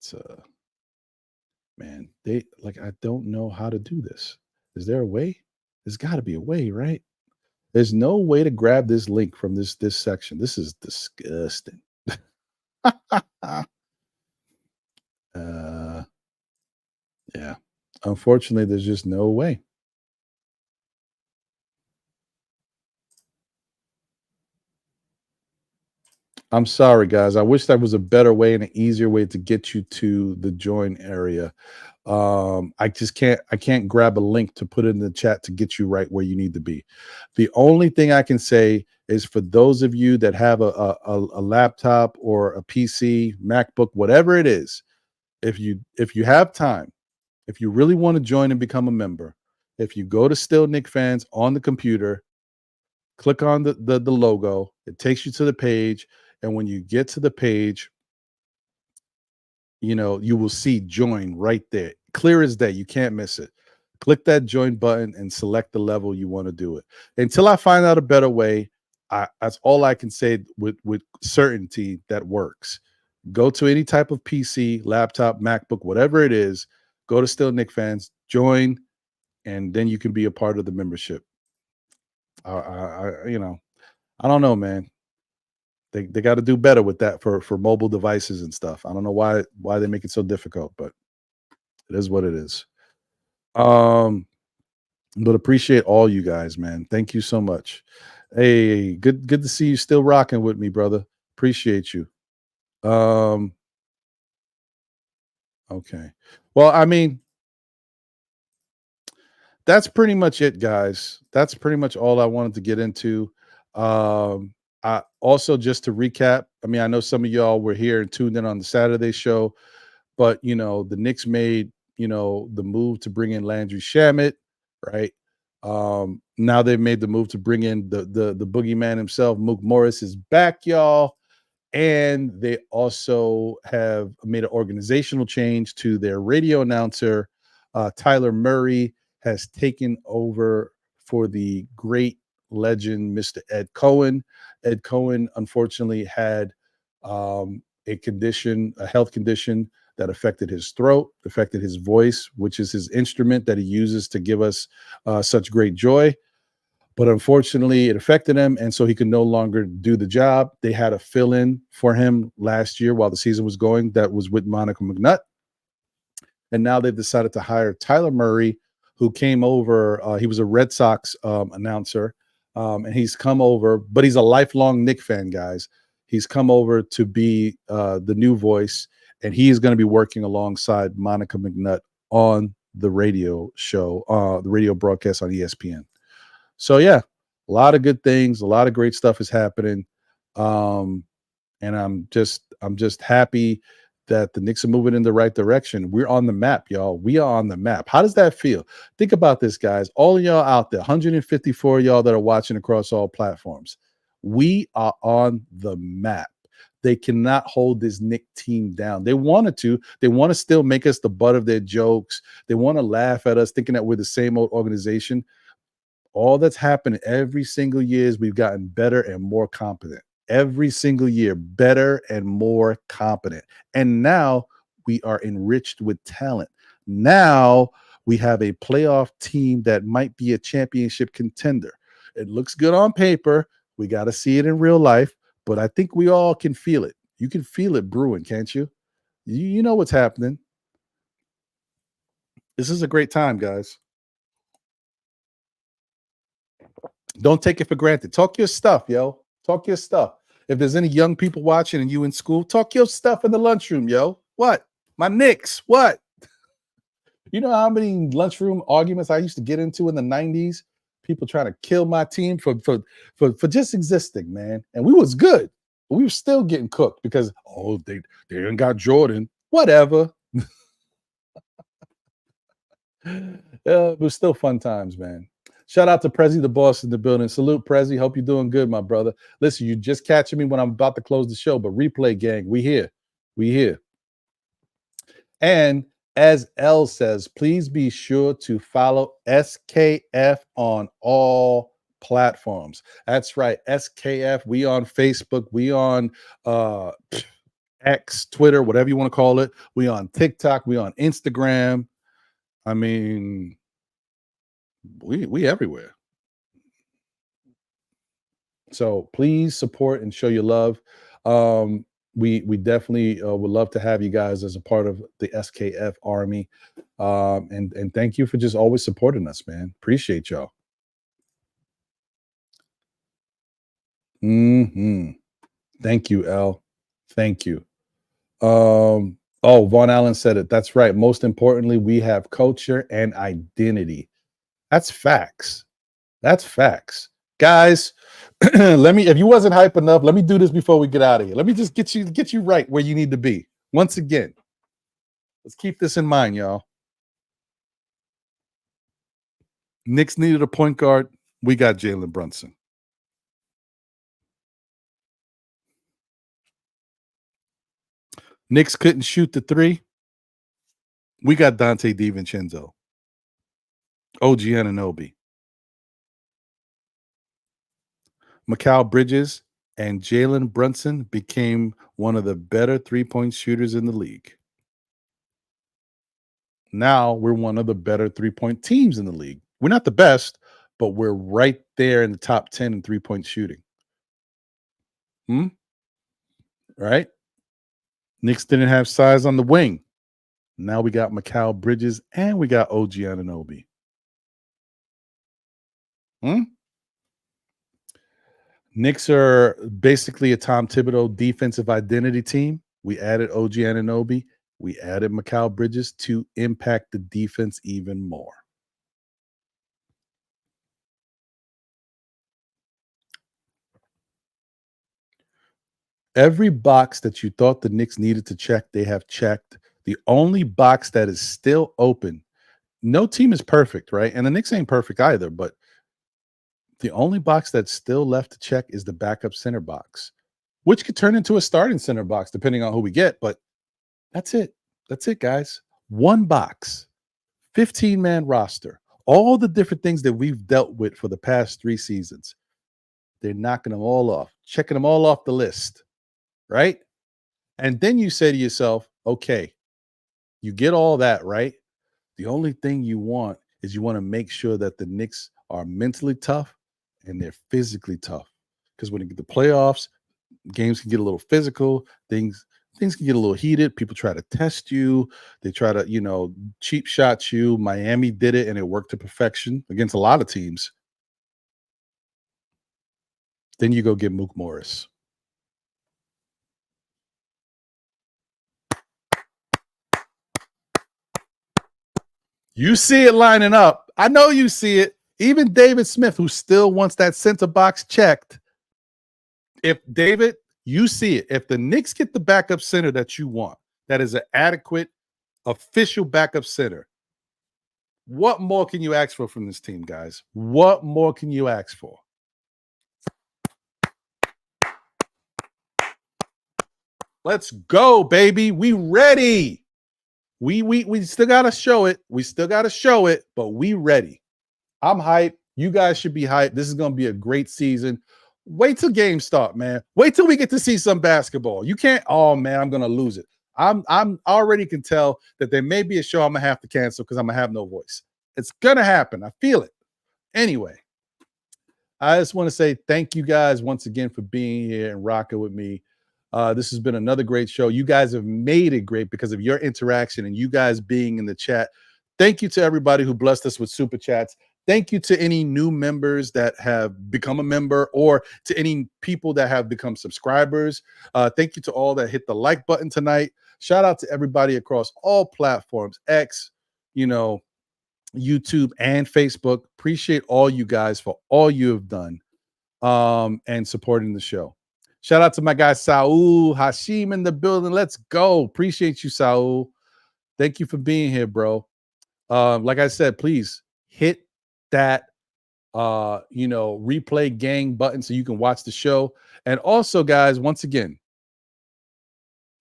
It's man, I don't know how to do this. Is there a way? There's got to be a way, right? There's no way to grab this link from this section. This is disgusting. Yeah. Unfortunately, there's just no way. I'm sorry, guys. I wish there was a better way and an easier way to get you to the join area. I can't grab a link to put in the chat to get you right where you need to be. The only thing I can say is for those of you that have a laptop or a PC, MacBook, whatever it is, if you have time, if you really want to join and become a member, if you go to Still Knicks Fans on the computer, click on the logo, it takes you to the page, and when you get to the page, you will see join right there. Clear as day. You can't miss it. Click that join button and select the level you want to do it. Until I find out a better way, that's all I can say with certainty that works. Go to any type of PC, laptop, MacBook, whatever it is, go to Still Knicks Fans, join, and then you can be a part of the membership. I don't know, man. They got to do better with that for mobile devices and stuff. I don't know why they make it so difficult, but it is what it is. But appreciate all you guys, man. Thank you so much. Hey, good to see you still rocking with me, brother. Appreciate you. Okay. Well, I mean, that's pretty much it, guys. That's pretty much all I wanted to get into. I also, just to recap, I mean, I know some of y'all were here and tuned in on the Saturday show, but the Knicks made the move to bring in Landry Shamet, right? Now they've made the move to bring in the boogeyman himself. Mook Morris is back, y'all. And they also have made an organizational change to their radio announcer. Tyler Murray has taken over for the great legend, Mr. Ed Cohen. Ed Cohen, unfortunately, had a health condition that affected his throat, affected his voice, which is his instrument that he uses to give us such great joy. But unfortunately, it affected him, and so he could no longer do the job. They had a fill-in for him last year while the season was going. That was with Monica McNutt. And now they've decided to hire Tyler Murray, who came over. He was a Red Sox announcer, and he's come over, but he's a lifelong Knicks fan, guys. He's come over to be the new voice, and he is going to be working alongside Monica McNutt on the radio show, the radio broadcast on ESPN. So yeah, a lot of good things, a lot of great stuff is happening. And I'm just happy that the Knicks are moving in the right direction. We're on the map, y'all. We are on the map. How does that feel? Think about this, guys. All of y'all out there, 154 y'all that are watching across all platforms. We are on the map. They cannot hold this Knicks team down. They wanted to. They want to still make us the butt of their jokes. They want to laugh at us, thinking that we're the same old organization. All that's happened every single year is we've gotten better and more competent. Every single year, better and more competent. And now we are enriched with talent. Now we have a playoff team that might be a championship contender. It looks good on paper. We got to see it in real life, but I think we all can feel it. You can feel it brewing, can't you? You know what's happening. This is a great time, guys. Don't take it for granted. Talk your stuff, yo. Talk your stuff. If there's any young people watching and you in school, talk your stuff in the lunchroom, yo. What? My Knicks. What? You know how many lunchroom arguments I used to get into in the 90s? People trying to kill my team for just existing, man. And we was good, but we were still getting cooked because, oh, they ain't got Jordan. Whatever. It was still fun times, man. Shout out to Prezi, the boss in the building. Salute, Prezi. Hope you're doing good, my brother. Listen, you just catching me when I'm about to close the show, but replay gang, we here. We here. And as L says, please be sure to follow SKF on all platforms. That's right, SKF. We on Facebook. We on X, Twitter, whatever you want to call it. We on TikTok. We on Instagram. I mean, we everywhere. So please support and show your love. We definitely would love to have you guys as a part of the SKF Army. And thank you for just always supporting us, man. Appreciate y'all. Thank you, L. Thank you. Oh, Vaughn Allen said it. That's right. Most importantly, we have culture and identity. That's facts. That's facts. Guys, let me, if you wasn't hype enough, let me do this before we get out of here. Let me just get you right where you need to be. Once again, let's keep this in mind, y'all. Knicks needed a point guard. We got Jalen Brunson. Knicks couldn't shoot the three. We got Dante DiVincenzo. OG Anunoby. Mikal Bridges and Jalen Brunson became one of the better three-point shooters in the league. Now we're one of the better three-point teams in the league. We're not the best, but we're right there in the top 10 in three-point shooting. Right? Knicks didn't have size on the wing. Now we got Mikal Bridges and we got OG Anunoby. Knicks are basically a Tom Thibodeau defensive identity team. We added OG Anunoby. We added Mikal Bridges to impact the defense even more. Every box that you thought the Knicks needed to check, they have checked. The only box that is still open, no team is perfect, right? And the Knicks ain't perfect either, but the only box that's still left to check is the backup center box, which could turn into a starting center box depending on who we get. But that's it. That's it, guys. One box, 15-man roster, all the different things that we've dealt with for the past 3 seasons. They're knocking them all off, checking them all off the list, right? And then you say to yourself, okay, you get all that, right? The only thing you want is you want to make sure that the Knicks are mentally tough and they're physically tough. Because when you get the playoffs, games can get a little physical. Things can get a little heated. People try to test you. They try to, cheap shot you. Miami did it, and it worked to perfection against a lot of teams. Then you go get Mook Morris. You see it lining up. I know you see it. Even David Smith, who still wants that center box checked. If David, you see it. If the Knicks get the backup center that you want, that is an adequate, official backup center, what more can you ask for from this team, guys? What more can you ask for? Let's go, baby. We ready. We still gotta show it. We still gotta show it, but we ready. I'm hyped. You guys should be hyped. This is gonna be a great season. Wait till games start, man. Wait till we get to see some basketball. You can't, oh man, I'm gonna lose it. I'm already can tell that there may be a show I'm gonna have to cancel because I'm gonna have no voice. It's gonna happen. I feel it. Anyway, I just want to say thank you guys once again for being here and rocking with me. This has been another great show. You guys have made it great because of your interaction and you guys being in the chat. Thank you to everybody who blessed us with super chats. Thank you to any new members that have become a member or to any people that have become subscribers. Thank you to all that hit the like button tonight. Shout out to everybody across all platforms, X, YouTube and Facebook. Appreciate all you guys for all you have done and supporting the show. Shout out to my guy Saul Hashim in the building. Let's go. Appreciate you, Saul. Thank you for being here, bro. Like I said, please hit that replay gang button so you can watch the show. And also, guys, once again,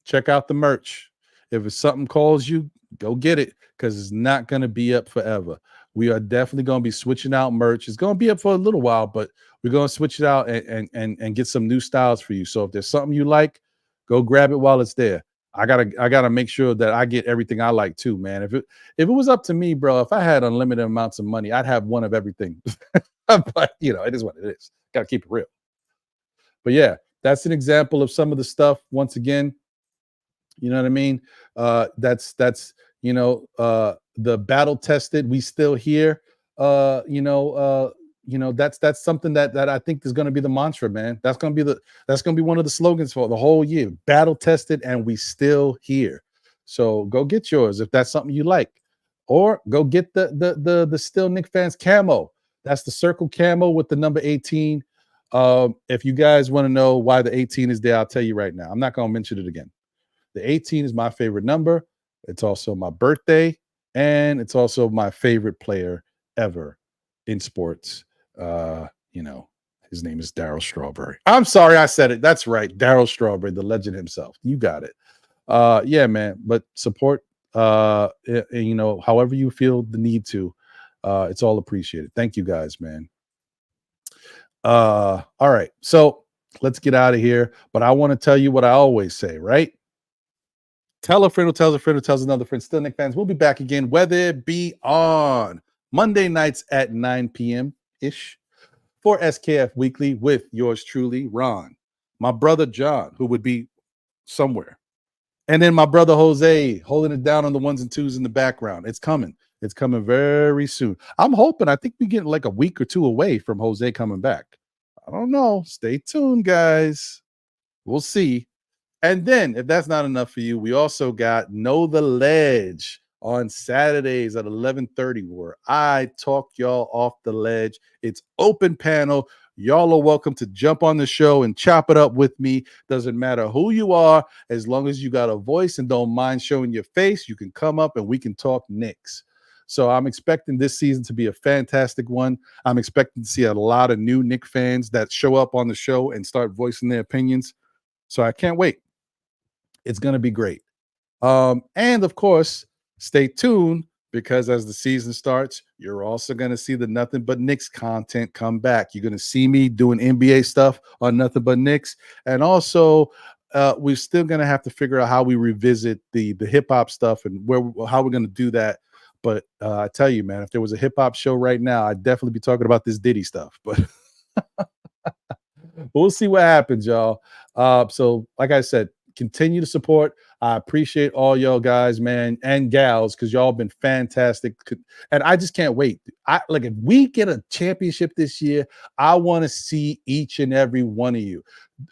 check out the merch. If it's something calls you, go get it because it's not going to be up forever. We are definitely going to be switching out merch. It's going to be up for a little while, but we're going to switch it out and get some new styles for you. So if there's something you like, go grab it while it's there. I gotta make sure that I get everything I like too, man. If it was up to me, bro, if I had unlimited amounts of money, I'd have one of everything. But it is what it is. Got to keep it real. But yeah, that's an example of some of the stuff. Once again, you know what I mean? That's the battle tested. We still here. That's something that I think is going to be the mantra, man. That's going to be one of the slogans for the whole year. Battle tested, and we still here. So go get yours if that's something you like, or go get the Still Knicks Fans camo. That's the circle camo with the number 18. If you guys want to know why the 18 is there, I'll tell you right now. I'm not going to mention it again. The 18 is my favorite number. It's also my birthday, and it's also my favorite player ever in sports. His name is Darryl Strawberry. I'm sorry I said it. That's right. Darryl Strawberry, the legend himself. You got it. Yeah, man. But support, however you feel the need to. It's all appreciated. Thank you guys, man. All right. So let's get out of here. But I want to tell you what I always say, right? Tell a friend who tells a friend who tells another friend. Still Knicks fans, we'll be back again, whether it be on Monday nights at 9 p.m.-ish for SKF Weekly with yours truly, Ron. My brother John, who would be somewhere. And then my brother Jose holding it down on the ones and twos in the background. It's coming. It's coming very soon. I'm hoping. I think we get like a week or two away from Jose coming back. I don't know. Stay tuned, guys. We'll see. And then, if that's not enough for you, we also got Know the Ledge on Saturdays at 11:30, where I talk y'all off the ledge. It's open panel. Y'all are welcome to jump on the show and chop it up with me. Doesn't matter who you are, as long as you got a voice and don't mind showing your face, you can come up and we can talk Knicks. So I'm expecting this season to be a fantastic one. I'm expecting to see a lot of new Knicks fans that show up on the show and start voicing their opinions. So I can't wait. It's going to be great. And of course, stay tuned because as the season starts, you're also going to see the Nothing But Knicks content come back. You're going to see me doing NBA stuff on Nothing But Knicks. And also, we're still going to have to figure out how we revisit the hip hop stuff and how we're going to do that. But I tell you, man, if there was a hip hop show right now, I'd definitely be talking about this Diddy stuff. But we'll see what happens, y'all. So like I said, continue to support. I appreciate all y'all guys, man, and gals, because y'all been fantastic. And I just can't wait. If we get a championship this year, I want to see each and every one of you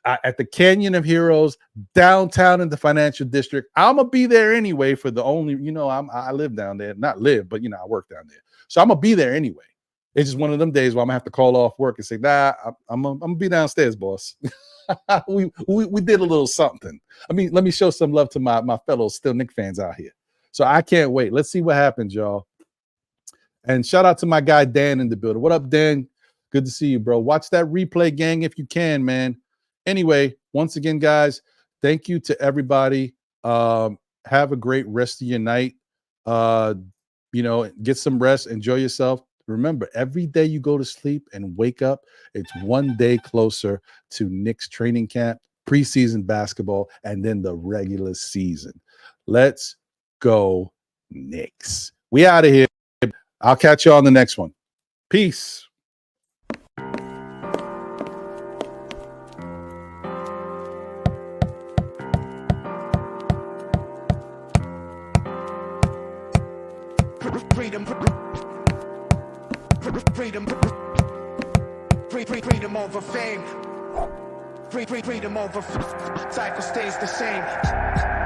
at the Canyon of Heroes, downtown in the financial district. I'm going to be there anyway for the only, I live down there. Not live, but, I work down there. So I'm going to be there anyway. It's just one of them days where I'm going to have to call off work and say, nah, I'm going to be downstairs, boss. we did a little something. I mean, let me show some love to my fellow Still Knicks fans out here. So I can't wait. Let's see what happens, y'all. And shout out to my guy Dan in the building. What up, Dan? Good to see you, bro. Watch that replay, gang, if you can, man. Anyway, once again, guys, thank you to everybody. Have a great rest of your night. Get some rest. Enjoy yourself. Remember, every day you go to sleep and wake up, it's one day closer to Knicks training camp. preseason basketball, and then the regular season. Let's go, Knicks. We out of here. I'll catch you on the next one. Peace. Freedom over fame. Freedom over cycle stays the same.